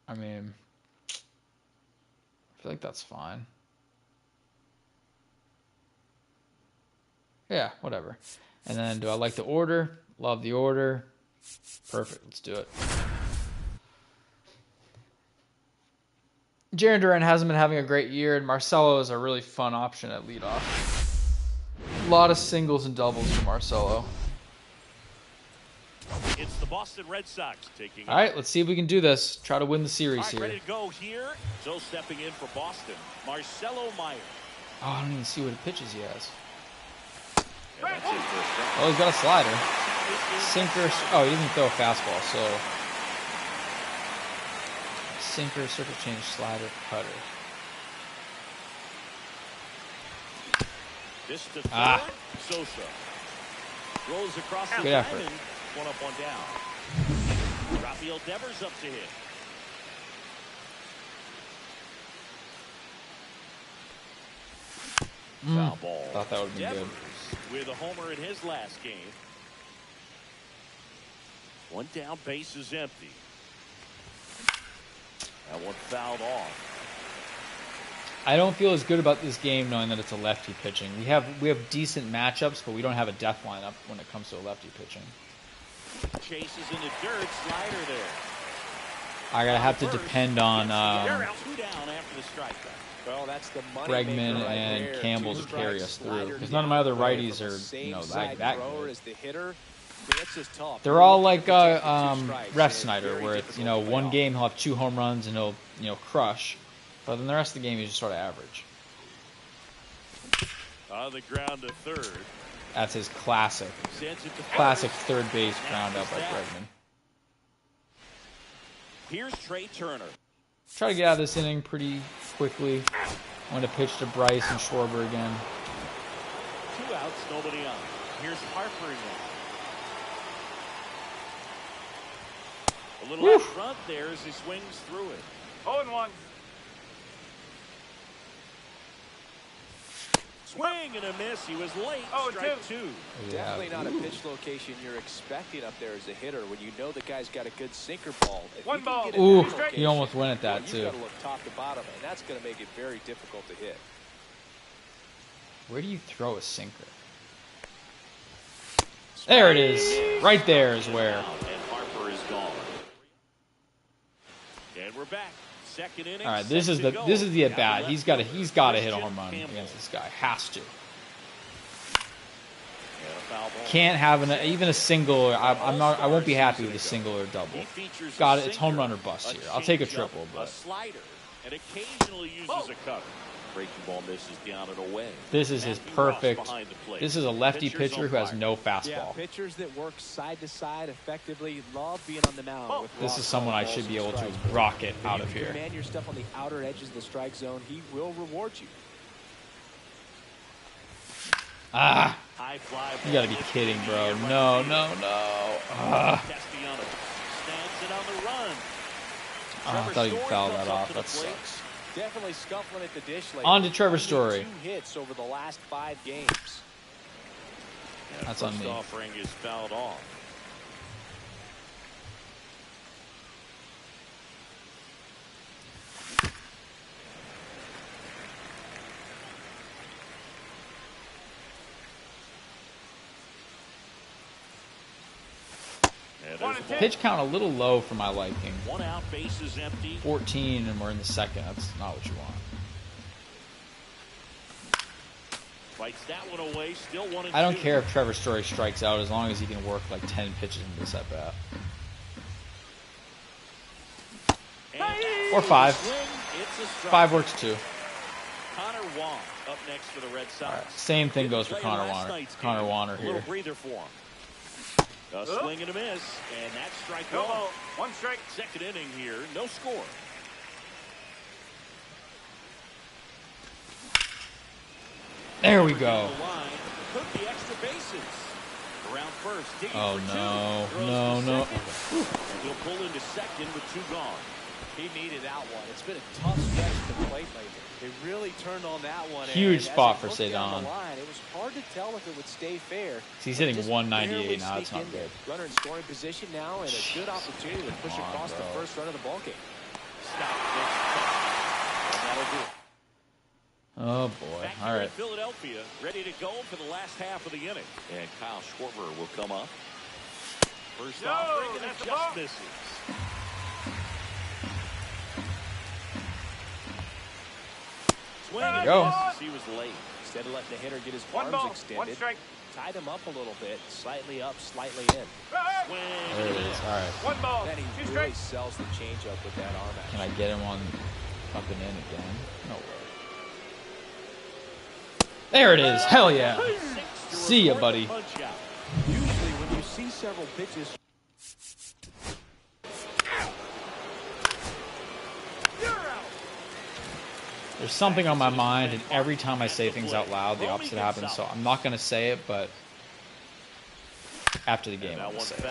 I mean, I feel like that's fine. Yeah, whatever. And then do I like the order? Love the order. Perfect. Let's do it. Jarren Duran hasn't been having a great year, and Marcelo is a really fun option at leadoff. A lot of singles and doubles for Marcelo. It's the Boston Red Sox taking... All right, let's see if we can do this. Try to win the series here. Ready to go here. So stepping in for Boston, Marcelo Meyer. Oh, I don't even see what pitches he has. Yeah, that's it for a strike. Oh, he's got a slider. Sinker. Oh, he didn't throw a fastball, so... Sinker, circle change, slider, cutter. This to third. Sosa rolls across the Good effort. diamond. One up, one down. Rafael Devers up to hit. Foul ball. Thought that would have been Devers good. with a homer in his last game. One down, base is empty. That one fouled off. I don't feel as good about this game knowing that it's a lefty pitching. We have decent matchups, but we don't have a death lineup when it comes to a lefty pitching. Chases in the dirt, slider there. I gotta have to depend on Two down after the strike. Well, that's the money Bregman maker right and there. Campbell Two to carry strikes, us through slider because none of my other down there righties from the are same like side that thrower good. as the hitter. That's just tough. They're all like Two strikes, Ref and Snyder, very where it's difficult to one play game he'll have 2 home runs and he'll crush, but then the rest of the game he's just sort of average. On the ground to third. That's his classic Sends it to classic first. third base ground out by Bregman. Here's Trey Turner. Try to get out of this inning pretty quickly. I'm going to pitch to Bryce and Schwarber again. 2 outs, nobody on. Here's Harper again. A little out front there as he swings through it. 0-1. Swing and a miss. He was late. Oh, Strike 2. Definitely not a pitch location you're expecting up there as a hitter when you know the guy's got a good sinker ball. If One you can ball. get it Ooh, in that he almost went at that, well, too. You've got to look top to bottom, and that's going to make it very difficult to hit. Where do you throw a sinker? There it is. Right there is where. And Harper is gone. And we're back. Second inning. All right, this is the at bat. He's got to hit a home run against this guy. Has to. Can't have even a single. I won't be happy with a single or a double. Got it. It's home run or bust here. I'll take a triple, but a slider, and occasionally uses a cutter. Breaking ball misses down and away. This is his perfect. This is a lefty pitcher who has no fastball. Yeah, pitchers that work side to side effectively love being on the mound. This is someone I should be able to rocket out of here. Command your stuff on the outer edges of the strike zone. He will reward you. Ah! You gotta be kidding, bro. No. Ah. I thought he fouled that off. That sucks. Definitely scuffling at the dish lately. On to Trevor Story. 2 hits over the last 5 games. That's on me. Offering is fouled off. Pitch count a little low for my liking. 1 out, base is empty. 14, and we're in the second. That's not what you want. Fights that one away. Still 1 and 2. I don't care if Trevor Story strikes out as long as he can work like 10 pitches into this at bat. Or 5. 5 works too. Connor Wong up next for the Red Sox. Right. Same thing goes for Connor Warner. Connor Warner here. A little breather for him. A swing and a miss, and that's strike 1. 1 strike. Second inning here, no score. There we go. Could be extra bases. Around first. Oh no. And he'll pull into second with 2 gone. He needed that one. It's been a tough stretch to the plate lately. They really turned on that one. Huge spot for Cedon. Cedon. It was hard to tell if it would stay fair. He's hitting 198 now. That's not good. Runner in scoring position now, and a good opportunity to push across the first run of the ballgame. Stop. That'll do it. Oh boy. All right. Philadelphia ready to go for the last half of the inning. And Kyle Schwarber will come up. First off, bringing it just misses. There you go. He was late. Instead of letting the hitter get his arms extended, tied him up a little bit, slightly up, slightly in. There it is. All right. 1 ball. Then he really sells the changeup with that arm action. Can I get him on up and in again? No way. There it is. Hell yeah. See ya, buddy. Usually when you see several pitches. There's something on my mind, and every time I say things out loud, the opposite happens. So I'm not going to say it, but after the game, I'm going to say it.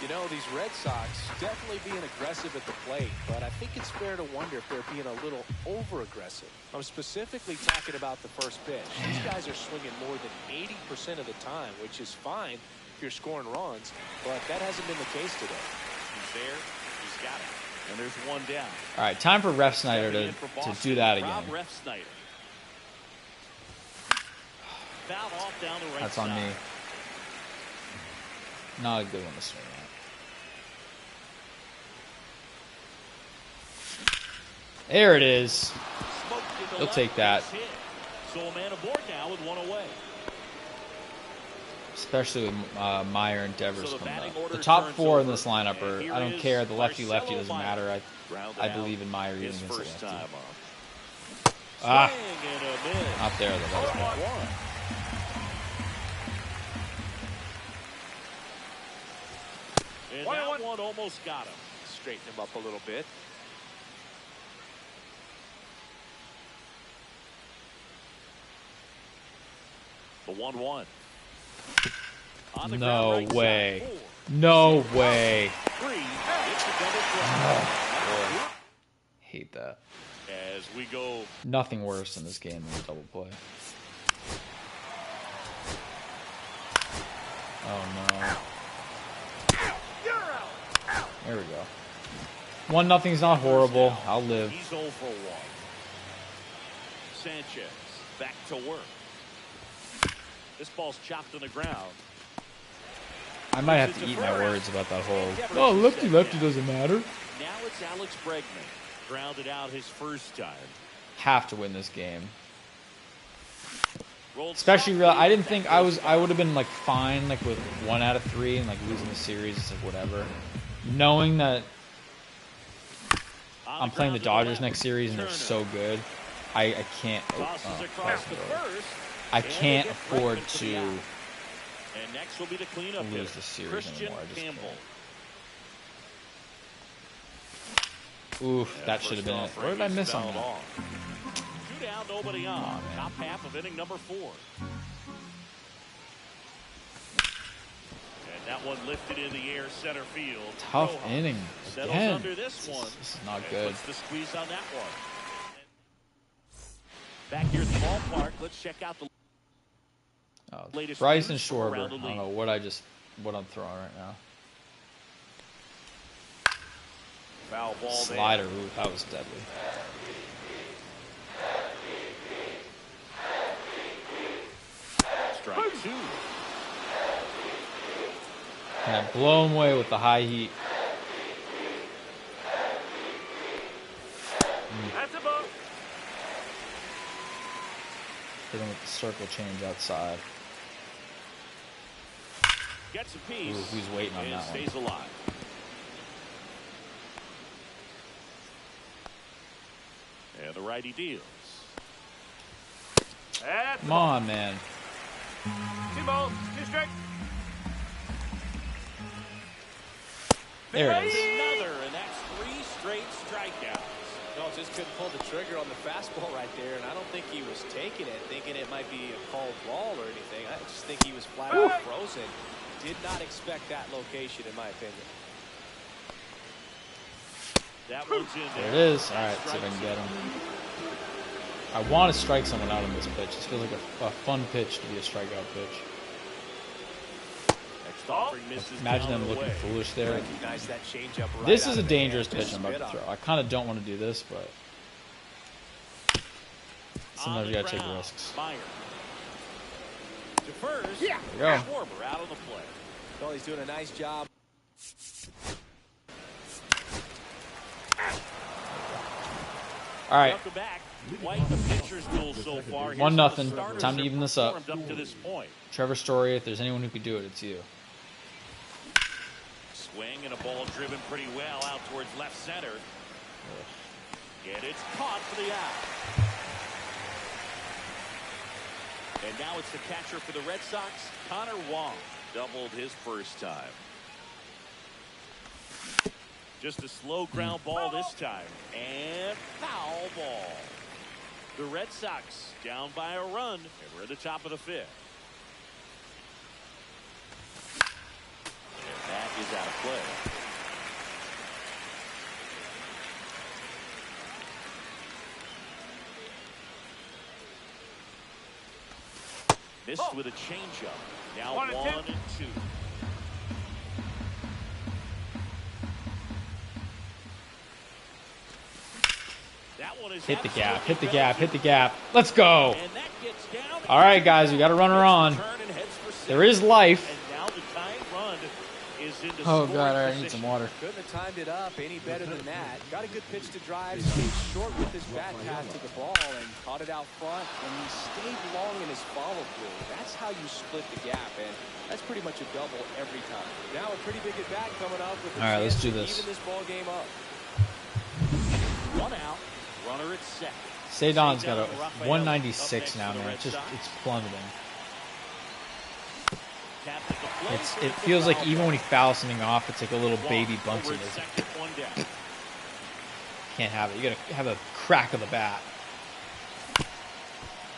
You know, these Red Sox definitely being aggressive at the plate, but I think it's fair to wonder if they're being a little over-aggressive. I'm specifically talking about the first pitch. These guys are swinging more than 80% of the time, which is fine if you're scoring runs, but that hasn't been the case today. He's there. He's got it. And there's 1 down. All right, time for Ref Snyder to do that again. Ref Snyder. Foul off down the right That's on side. me. Not a good one to swing at. There it is. He'll take that. So a man aboard now with 1 away. Especially with Meyer and Devers coming up. The top 4 in this lineup are, I don't care, the lefty-lefty doesn't matter. I believe in Meyer even against the lefty. Ah, not there though. That was bad. And that one almost got him. Straighten him up a little bit. The 1-1. No way. No way. Oh, hate that. As we go. Nothing worse in this game than a double play. Oh no. There we go. 1-0 is not horrible. I'll live. He's 0 for 1. Sanchez back to work. This ball's chopped on the ground. I might have to eat my words about that whole, oh, lefty doesn't matter. Now it's Alex Bregman. Grounded out his first time. Have to win this game. Especially, I didn't think I would have been like fine like with 1 out of 3 and like losing the series. It's like whatever. Knowing that I'm playing the Dodgers next series and they're so good, I can't. I can't afford to lose the series anymore. I just can't. Oof, that should have been it. Where did I miss on that? 2 down, nobody on. Top half of inning number 4. And that one lifted in the air center field. Tough inning again. Under this one. This is not good. Puts the squeeze on that one. Back here at the ballpark, let's check out the latest. Bryson Schwarber. I don't know what I'm throwing right now. Foul ball slider. Ooh, that was deadly. Strike 2. And I blow him away with the high heat. That's a ball. Hit him with the circle change outside. Gets a piece. Ooh, he's waiting on that one. Stays alive. And the righty deals. Come on, man. 2 balls, 2 strikes. There it is. Another, and that's 3 straight strikeouts. No, just couldn't pull the trigger on the fastball right there, and I don't think he was taking it, thinking it might be a called ball or anything. I just think he was flat out frozen. Did not expect that location, in my opinion. That one's in there. There it is. All right, see if I can get him. I want to strike someone out on this pitch. This feels like a fun pitch to be a strikeout pitch. Imagine them looking foolish there. This is a dangerous pitch I'm about to throw. I kind of don't want to do this, but sometimes you got to take risks. Yeah. There we go. Out of the play. Well, he's doing a nice job. All right. Welcome back. Quite the pitcher's duel so far. 1-0. Time to even this up. Up to this point. Trevor Story, if there's anyone who could do it, it's you. Swing and a ball driven pretty well out towards left center. And it's caught for the out. And now it's the catcher for the Red Sox, Connor Wong. Doubled his first time. Just a slow ground ball this time. And foul ball. The Red Sox down by a run. And we're at the top of the 5th. And that is out of play. Missed with a changeup. Now 1 and 2. Hit the gap, hit the gap, hit the gap. Let's go. All right, guys, we got a runner on. There is life. Oh, God, I need some water. Couldn't have timed it up any better than that. Got a good pitch to drive, stayed short with his bat path to the ball, and caught it out front, and he stayed long in his follow-through. That's how you split the gap, and that's pretty much a double every time. Now a pretty big at-bat coming up with a All right, let's do chance this. to even this ball game up. 1 out. Runner at second. Saydon's got a 196 now, man. It's plummeting. It feels like even when he fouls something off, it's like a little baby Bunsen. Can't have it. You gotta have a crack of the bat.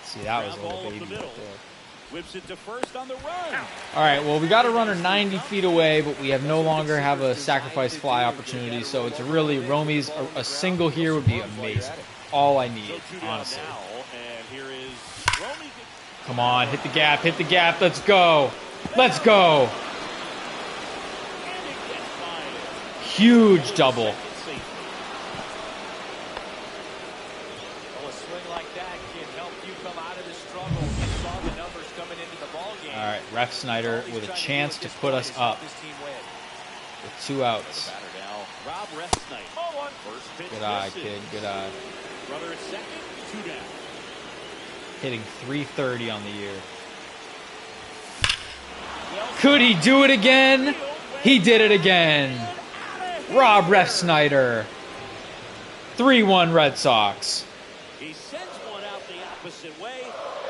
See, that was a little baby right there. Whips it to first on the run. All right, well, we got a runner 90 feet away, but we no longer have a sacrifice fly opportunity, so it's really Romy's. A single here would be amazing. All I need, honestly. Come on, hit the gap, hit the gap. Let's go. Let's go. Huge double. All right. Ref Snyder with a chance to put us up with 2 outs. Good eye, kid. Good eye. Brother at second, 2 down. Hitting .330 on the year. Could he do it again? He did it again. Rob Ref Snyder. 3-1 Red Sox. He sends one out the opposite way.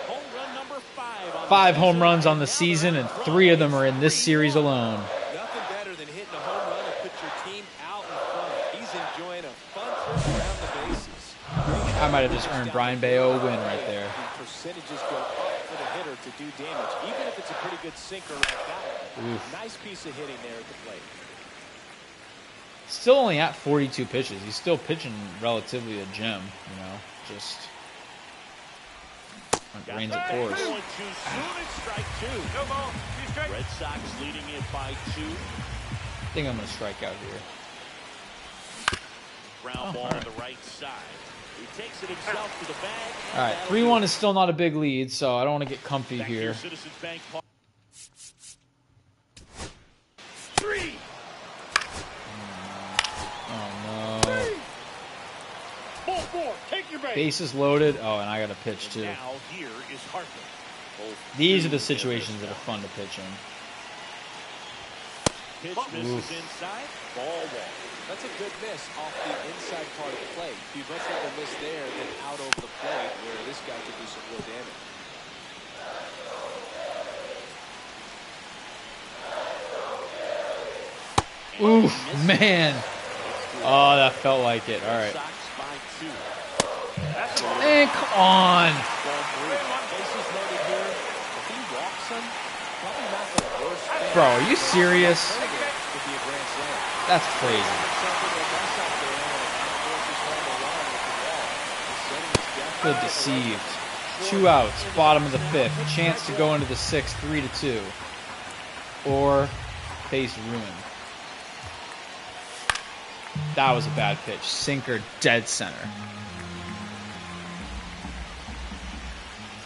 Home run number 5. 5 home runs on the season, and 3 of them are in this series alone. Nothing better than hitting a home run and put your team out in front. He's enjoying a fun trip around the bases. I might have just earned Brian Bayo a win right there. The percentages go up for the hitter to do damage, even if it's a pretty good sinker like that one. Oof. Nice piece of hitting there at the plate. Still only at 42 pitches. He's still pitching relatively a gem, you know, just when it rains it pours. Red Sox leading it by 2. I think I'm going to strike out here. Ground ball on the right side. He takes it himself to the bag. All right, 3-1 is still not a big lead, so I don't want to get comfy here. Citizens Bank Park. 3. Oh no. Ball 4. Take your base. Bases loaded. Oh, and I got to pitch too. Now here is Harper. These are the situations that are fun to pitch in. Pitch misses inside. Ball 1. That's a good miss off the inside part of the plate. You'd much rather miss there than out over the plate where this guy could do some real damage. Ooh, man. Oh, that felt like it. All right. Man, come on. Bro, are you serious? That's crazy. Good deceived. 2 outs, bottom of the 5th. Chance to go into the 6th, 3-2. Or base ruined. That was a bad pitch. Sinker, dead center.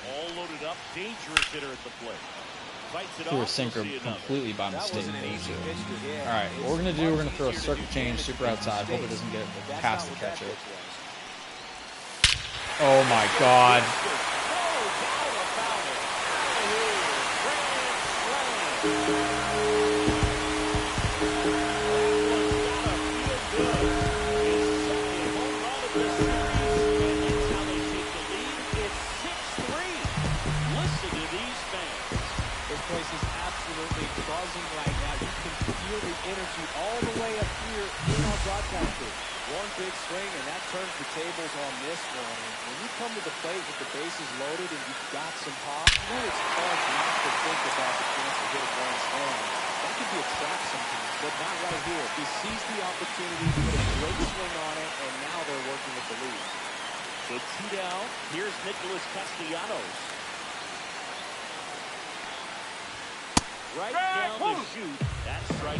All loaded up, dangerous hitter at the plate. Threw a sinker completely by mistake. All right, what we're going to do, we're going to throw a circle change, super outside. Hope it doesn't get past the catcher. Oh, my God. Energy all the way up here in our broadcast booth. One big swing, and that turns the tables on this one. And when you come to the plate with the bases loaded and you've got some pop, you know it's hard not to think about the chance to hit a grand slam. That could be a trap sometimes, but not right here. He sees the opportunity, put a great swing on it, and now they're working with the lead. So 2 down. Here's Nicholas Castellanos. Right down the chute. That's strike 1.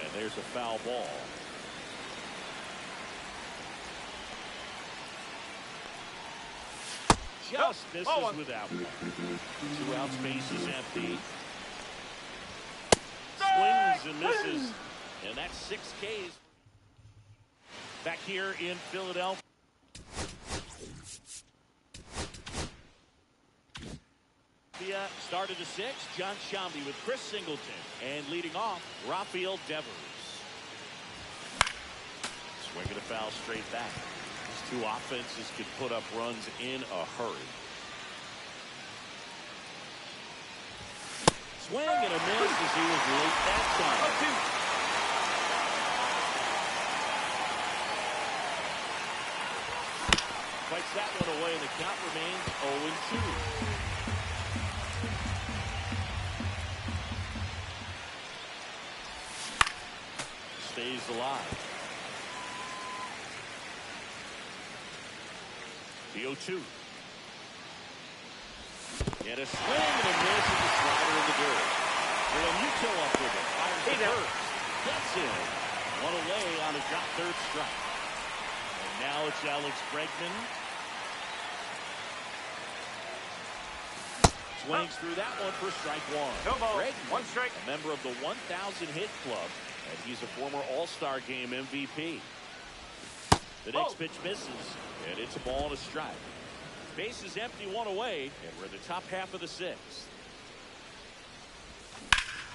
And there's a foul ball. Just misses without one. 2 outs, base is empty. Swings and misses. And that's 6 Ks. Back here in Philadelphia. Started the 6th, John Shambi with Chris Singleton. And leading off, Rafael Devers. Swinging a foul straight back. These 2 offenses could put up runs in a hurry. Swing and a miss as he was late that time. Fights that one away, and the count remains 0-2. Stays alive. The 0-2. And a swing and a miss at the slider in the dirt. Real Muto up with it. Fires the first. Gets in. One away on a drop third strike. And now it's Alex Bregman. Swings through that one for strike one. No ball. Greg, 1 strike. a member of the 1,000 hit club, and he's a former All-Star Game MVP. The next pitch misses, and it's a ball and a strike. Base is empty, 1 away, and we're in the top half of the 6th.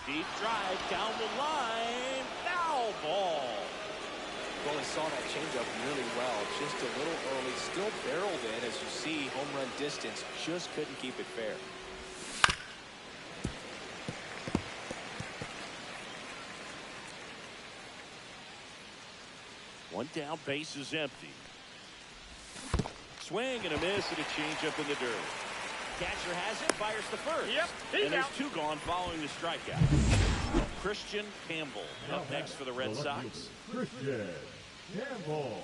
Deep drive down the line, foul ball. Well, he saw that changeup really well. Just a little early, still barreled in. As you see, home run distance, just couldn't keep it fair. One down, base is empty. Swing and a miss and a changeup in the dirt. Catcher has it, fires to first. Yep, and there's 2 gone following the strikeout. Christian Campbell up next for the Red Sox. Christian Campbell.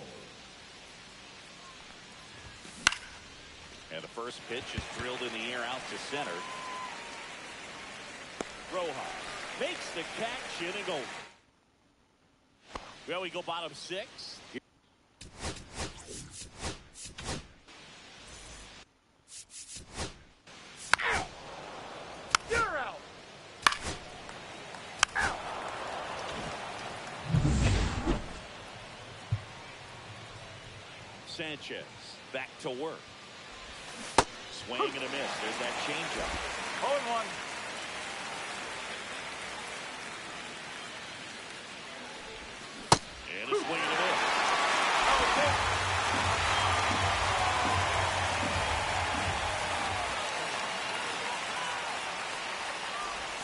And the first pitch is drilled in the air out to center. Rojas makes the catch, inning over. Well, we go bottom 6. You're out. Sanchez back to work. Swing and a miss. There's that changeup. 0-1. And a swing and a miss.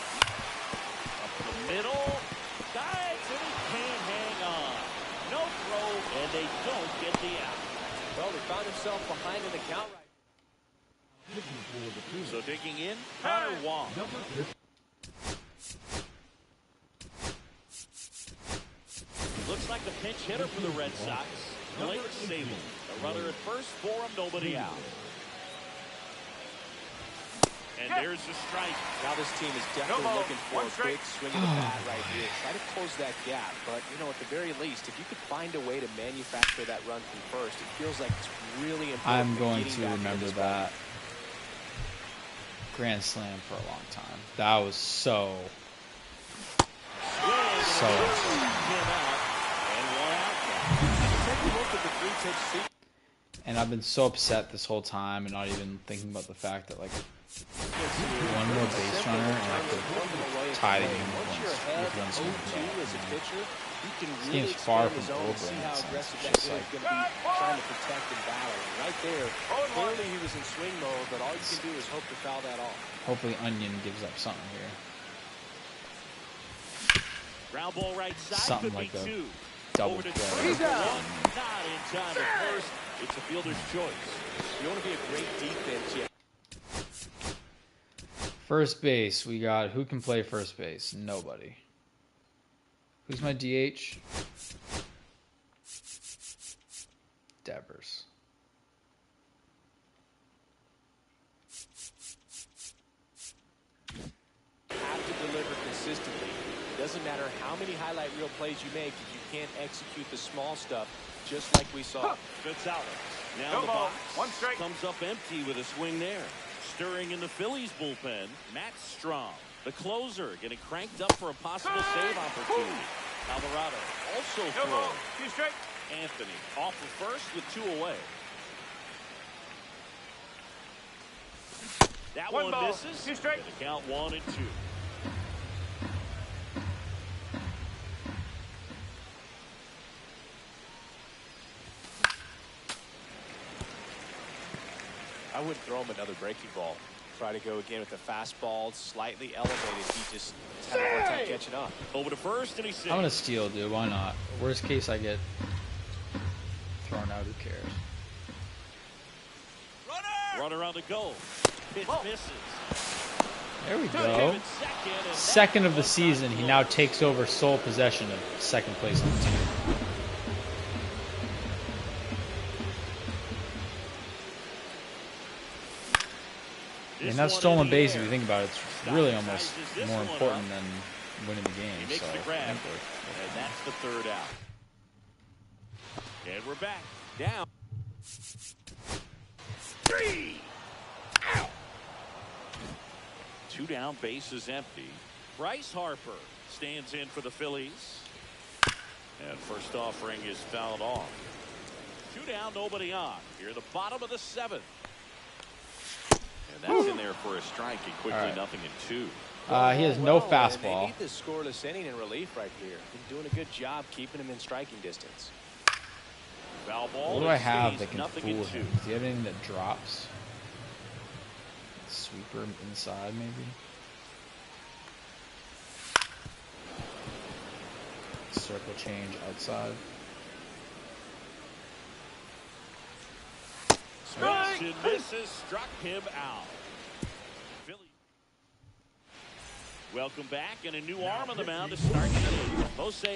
Up the middle. Dives and he can't hang on. No throw, and they don't get the out. Well, he found himself behind in the count right. So digging in, Connor Wong. Looks like the pinch hitter for the Red Sox, Blake Sabol. A runner at first for him, nobody out. And there's a strike. Now this team is definitely looking for a big swing of the bat right here. Try to close that gap, but you know, at the very least, if you could find a way to manufacture that run from first, it feels like it's really important. I'm going to remember that grand slam for a long time. That was so. And I've been so upset this whole time and not even thinking about the fact that, like, one more base runner and I could tie the game with one swing. This game's far from over in that sense. It's just like, trying to protect and battle. Right there, clearly he was in swing mode, but all you can do is hope to foul that off. hopefully Onion gives up something here. Ground ball right side, something like a double play. He's out. Not in time at first. It's a fielder's choice. You want to be a great defense yet. First base, we got who can play first base? Nobody. Who's my DH? Devers. Have to deliver consistently. Doesn't matter how many highlight reel plays you make if you can't execute the small stuff, just like we saw. Gonzalez. Now No the ball. box. One strike. Comes up empty with a swing there. Stirring in the Phillies bullpen, Matt Strom, the closer, getting cranked up for a possible save opportunity. Alvarado also No throws. ball. 2 strike. Anthony off the first with 2 away. That One one ball. misses. 2 strike. And the count 1-2. I wouldn't throw him another breaking ball. Try to go again with the fastball, slightly elevated. He just had a hard time catching up. Over to first, and he's safe. I'm gonna steal, dude. Why not? Worst case, I get thrown out. Who cares? Runner on the goal. Pitch misses. There we Give go. it second, and Second that of the was season, not he now close. takes over sole possession of second place on the team. This And that's one stolen in the base, air. if you think about it. It's really almost more important than winning the game. He makes So the grab, I think we're- and that's the third out. And we're back. Down. 3. Out. 2 down, bases empty. Bryce Harper stands in for the Phillies. And first offering is fouled off. 2 down, nobody on. Here at the bottom of the 7th. And that's in there for a strike, and quickly nothing in 2. He has no They fastball. need this scoreless inning in relief right here. Been doing a good job keeping him in striking distance. Foul ball. What do I have that can nothing fool in him? 2. Does he have anything that drops? Sweeper inside, maybe? Circle change outside. Swings and misses, struck him out. Philly. Welcome back, and a new arm on the mound to start the inning.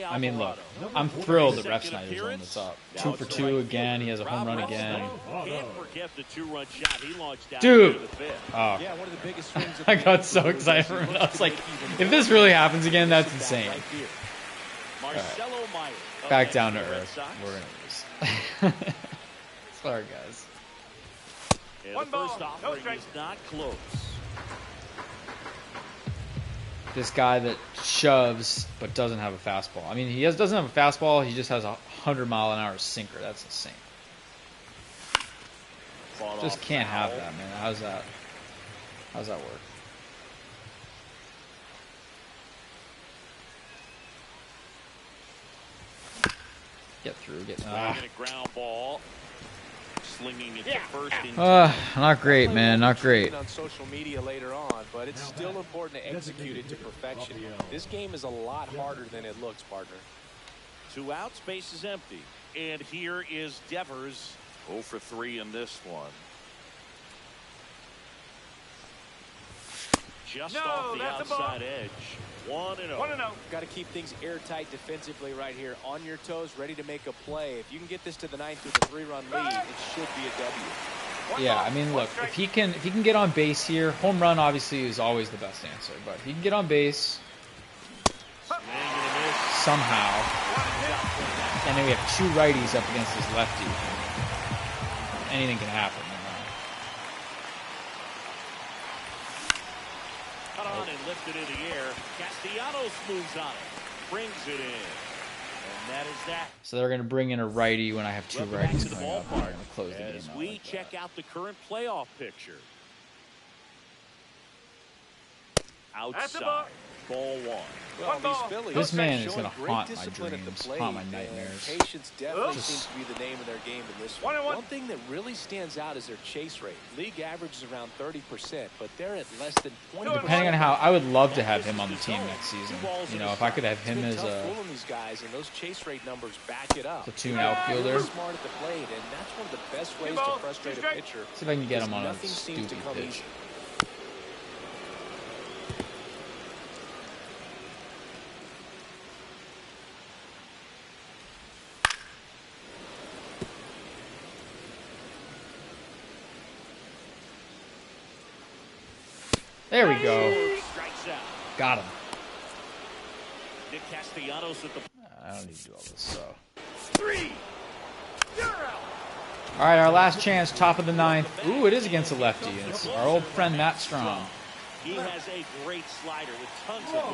I mean, look, I'm thrilled that Ref Snyder's on this up. 2 for 2 again. He has a home run again. Can't forget the 2-run shot he launched out. Dude! Oh. Yeah, one of the biggest swings of I the got so excited for him. I was like, if this really happens again, that's insane. right here. Marcelo Meyer. Back down to earth. We're going to lose. Sorry, guys. And One the ball, first no offering strike. is not close. This guy that shoves but doesn't have a fastball. I mean, he doesn't have a fastball. He just has a 100-mile-an-hour sinker. That's insane. Fought Just off can't foul. have that, man. How's that work? Get through. Swinging a ground ball. Slinging it to first in Not great, man. Not great. On social media later on, but it's still important to execute it to perfection. This game is a lot harder than it looks, partner. 2 outs, base is empty. And here is Devers. 0 for 3 in this one. Just off the that's a ball. outside edge. 1-0. 1-0. Got to keep things airtight defensively right here. On your toes, ready to make a play. If you can get this to the 9th with a 3-run lead, it should be a W. Yeah, I mean, look, if he can get on base here, home run obviously is always the best answer. But if he can get on base somehow, and then we have 2 righties up against this lefty, anything can happen. Cut on and lifted in the air. Castellanos moves on it. Brings it in. And that is that. So they're going to bring in a righty when I have 2 Welcome back righties to the coming up. They're ballpark going to close the game as out we like check that. out the current playoff picture. Outside. Ball 1. Well, these Phillies This man is showing going to great haunt my discipline at the dreams, plate, haunt my and nightmares. Patience definitely Just- seems to be the name of their game in this 1-1. one. One thing that really stands out is their chase rate. League average is around 30%, but they're at less than 20%. Depending on how, I would love to have him on the team next season. You know, if I could have him It's as been tough a fooling these guys, and those chase rate numbers back it up. platoon Really outfielder. smart at the plate, and that's one of the best ways to ball, frustrate a strike. pitcher. See if I can get him because on a nothing seems to stupid come pitch. easy. There we go. Strikes out. Got him. Nick Castellanos at the I don't need to do all this, so. 3. You're out. All right, our last chance, top of the 9th. Ooh, it is against a lefty. And it's our old friend Matt Strong. He has a great slider with tons of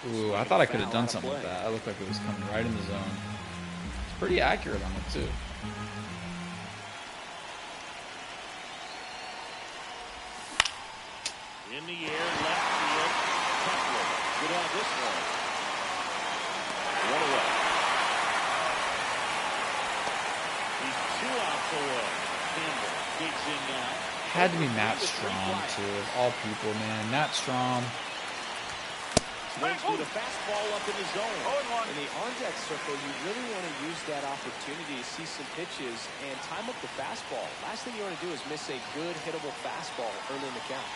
movement. Ooh, I thought I could have done something with that. That looked like it was coming right in the zone. It's pretty accurate on it, too. In the air, left field. Kepler. Good on this one. 1 away. He's 2 outs away. Campbell digs in now. Had to be Matt Strong, too. Of all people, man. Matt Strong. Swings with a fastball up in the zone. In the on-deck circle, you really want to use that opportunity to see some pitches and time up the fastball. Last thing you want to do is miss a good hittable fastball early in the count.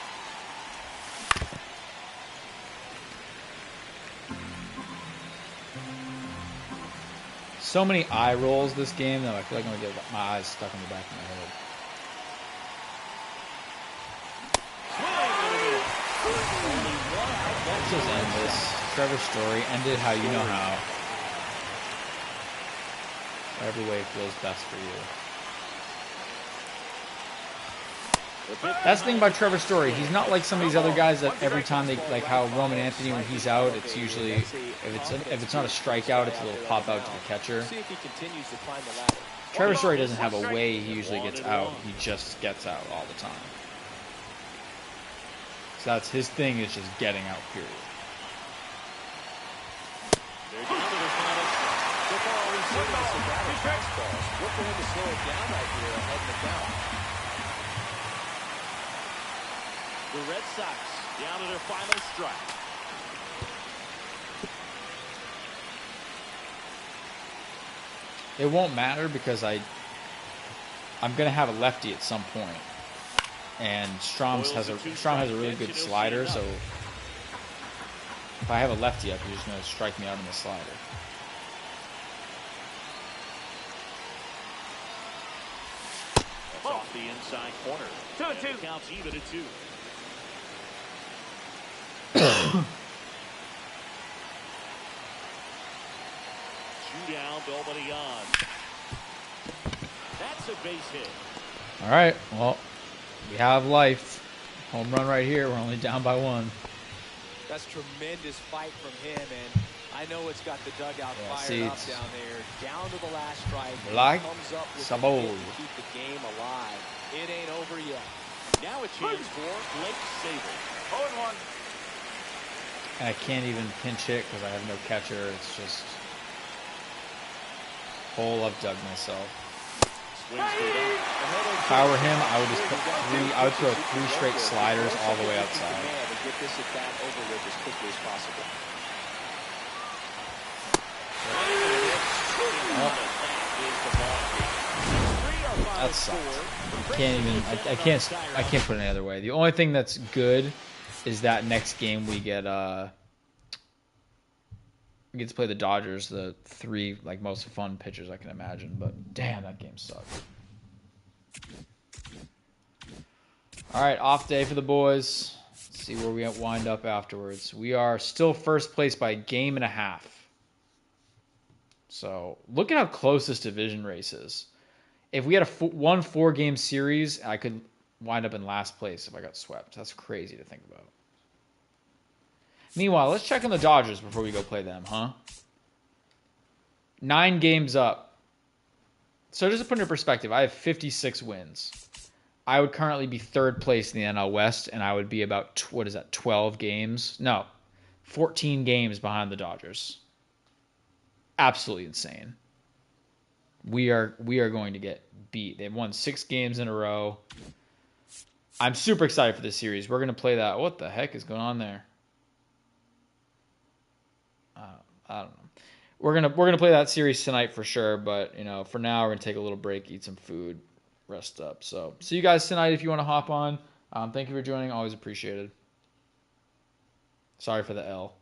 So many eye rolls this game that I feel like I'm going to get my eyes stuck in the back of my head. Let's just end this. Trevor Story, end it how you know how. Whatever way feels best for you. That's the thing about Trevor Story. He's not like some of these other guys that every time they, like how Roman Anthony, when he's out, it's usually, if it's not a strikeout, it's a little pop out to the catcher. Trevor Story doesn't have a way he usually gets out. He just gets out all the time. So that's his thing, is just getting out, period. The Red Sox down to their final strike. It won't matter because I'm gonna have a lefty at some point, and Strom has a really good slider. So if I have a lefty up, he's just gonna strike me out in the slider. That's off the inside corner. 2-2. Counts even at 2. Two down, nobody on. That's a base hit. All right, well, we have life. Home run right here. We're only down by 1. That's tremendous fight from him, and I know it's got the dugout fired up down there. Down to the last strike. Like comes up with Sabol. the hit to keep the game alive. It ain't over yet. Now a chance for Blake Sabol. 0-1. And I can't even pinch hit because I have no catcher. It's just hole I've dug myself. If I were him, I would just put I would throw 3 straight sliders all the way outside. Get this at bat over with as quickly as possible. That sucks. I can't put it any other way. The only thing that's good is that next game we get to play the Dodgers, the 3 like most fun pitchers I can imagine. But damn, that game sucked. All right, off day for the boys. Let's see where we wind up afterwards. We are still first place by a game and a half. So look at how close this division race is. If we had a 4-game series, I could wind up in last place if I got swept. That's crazy to think about. Meanwhile, let's check on the Dodgers before we go play them, huh? 9 games up. So just to put it in perspective, I have 56 wins. I would currently be 3rd place in the NL West, and I would be about, 12 games? No, 14 games behind the Dodgers. Absolutely insane. We are going to get beat. They've won 6 games in a row. I'm super excited for this series. We're going to play that. What the heck is going on there? I don't know. We're gonna play that series tonight for sure, but for now we're gonna take a little break, eat some food, rest up. So see you guys tonight if you want to hop on. Thank you for joining. Always appreciated. Sorry for the L.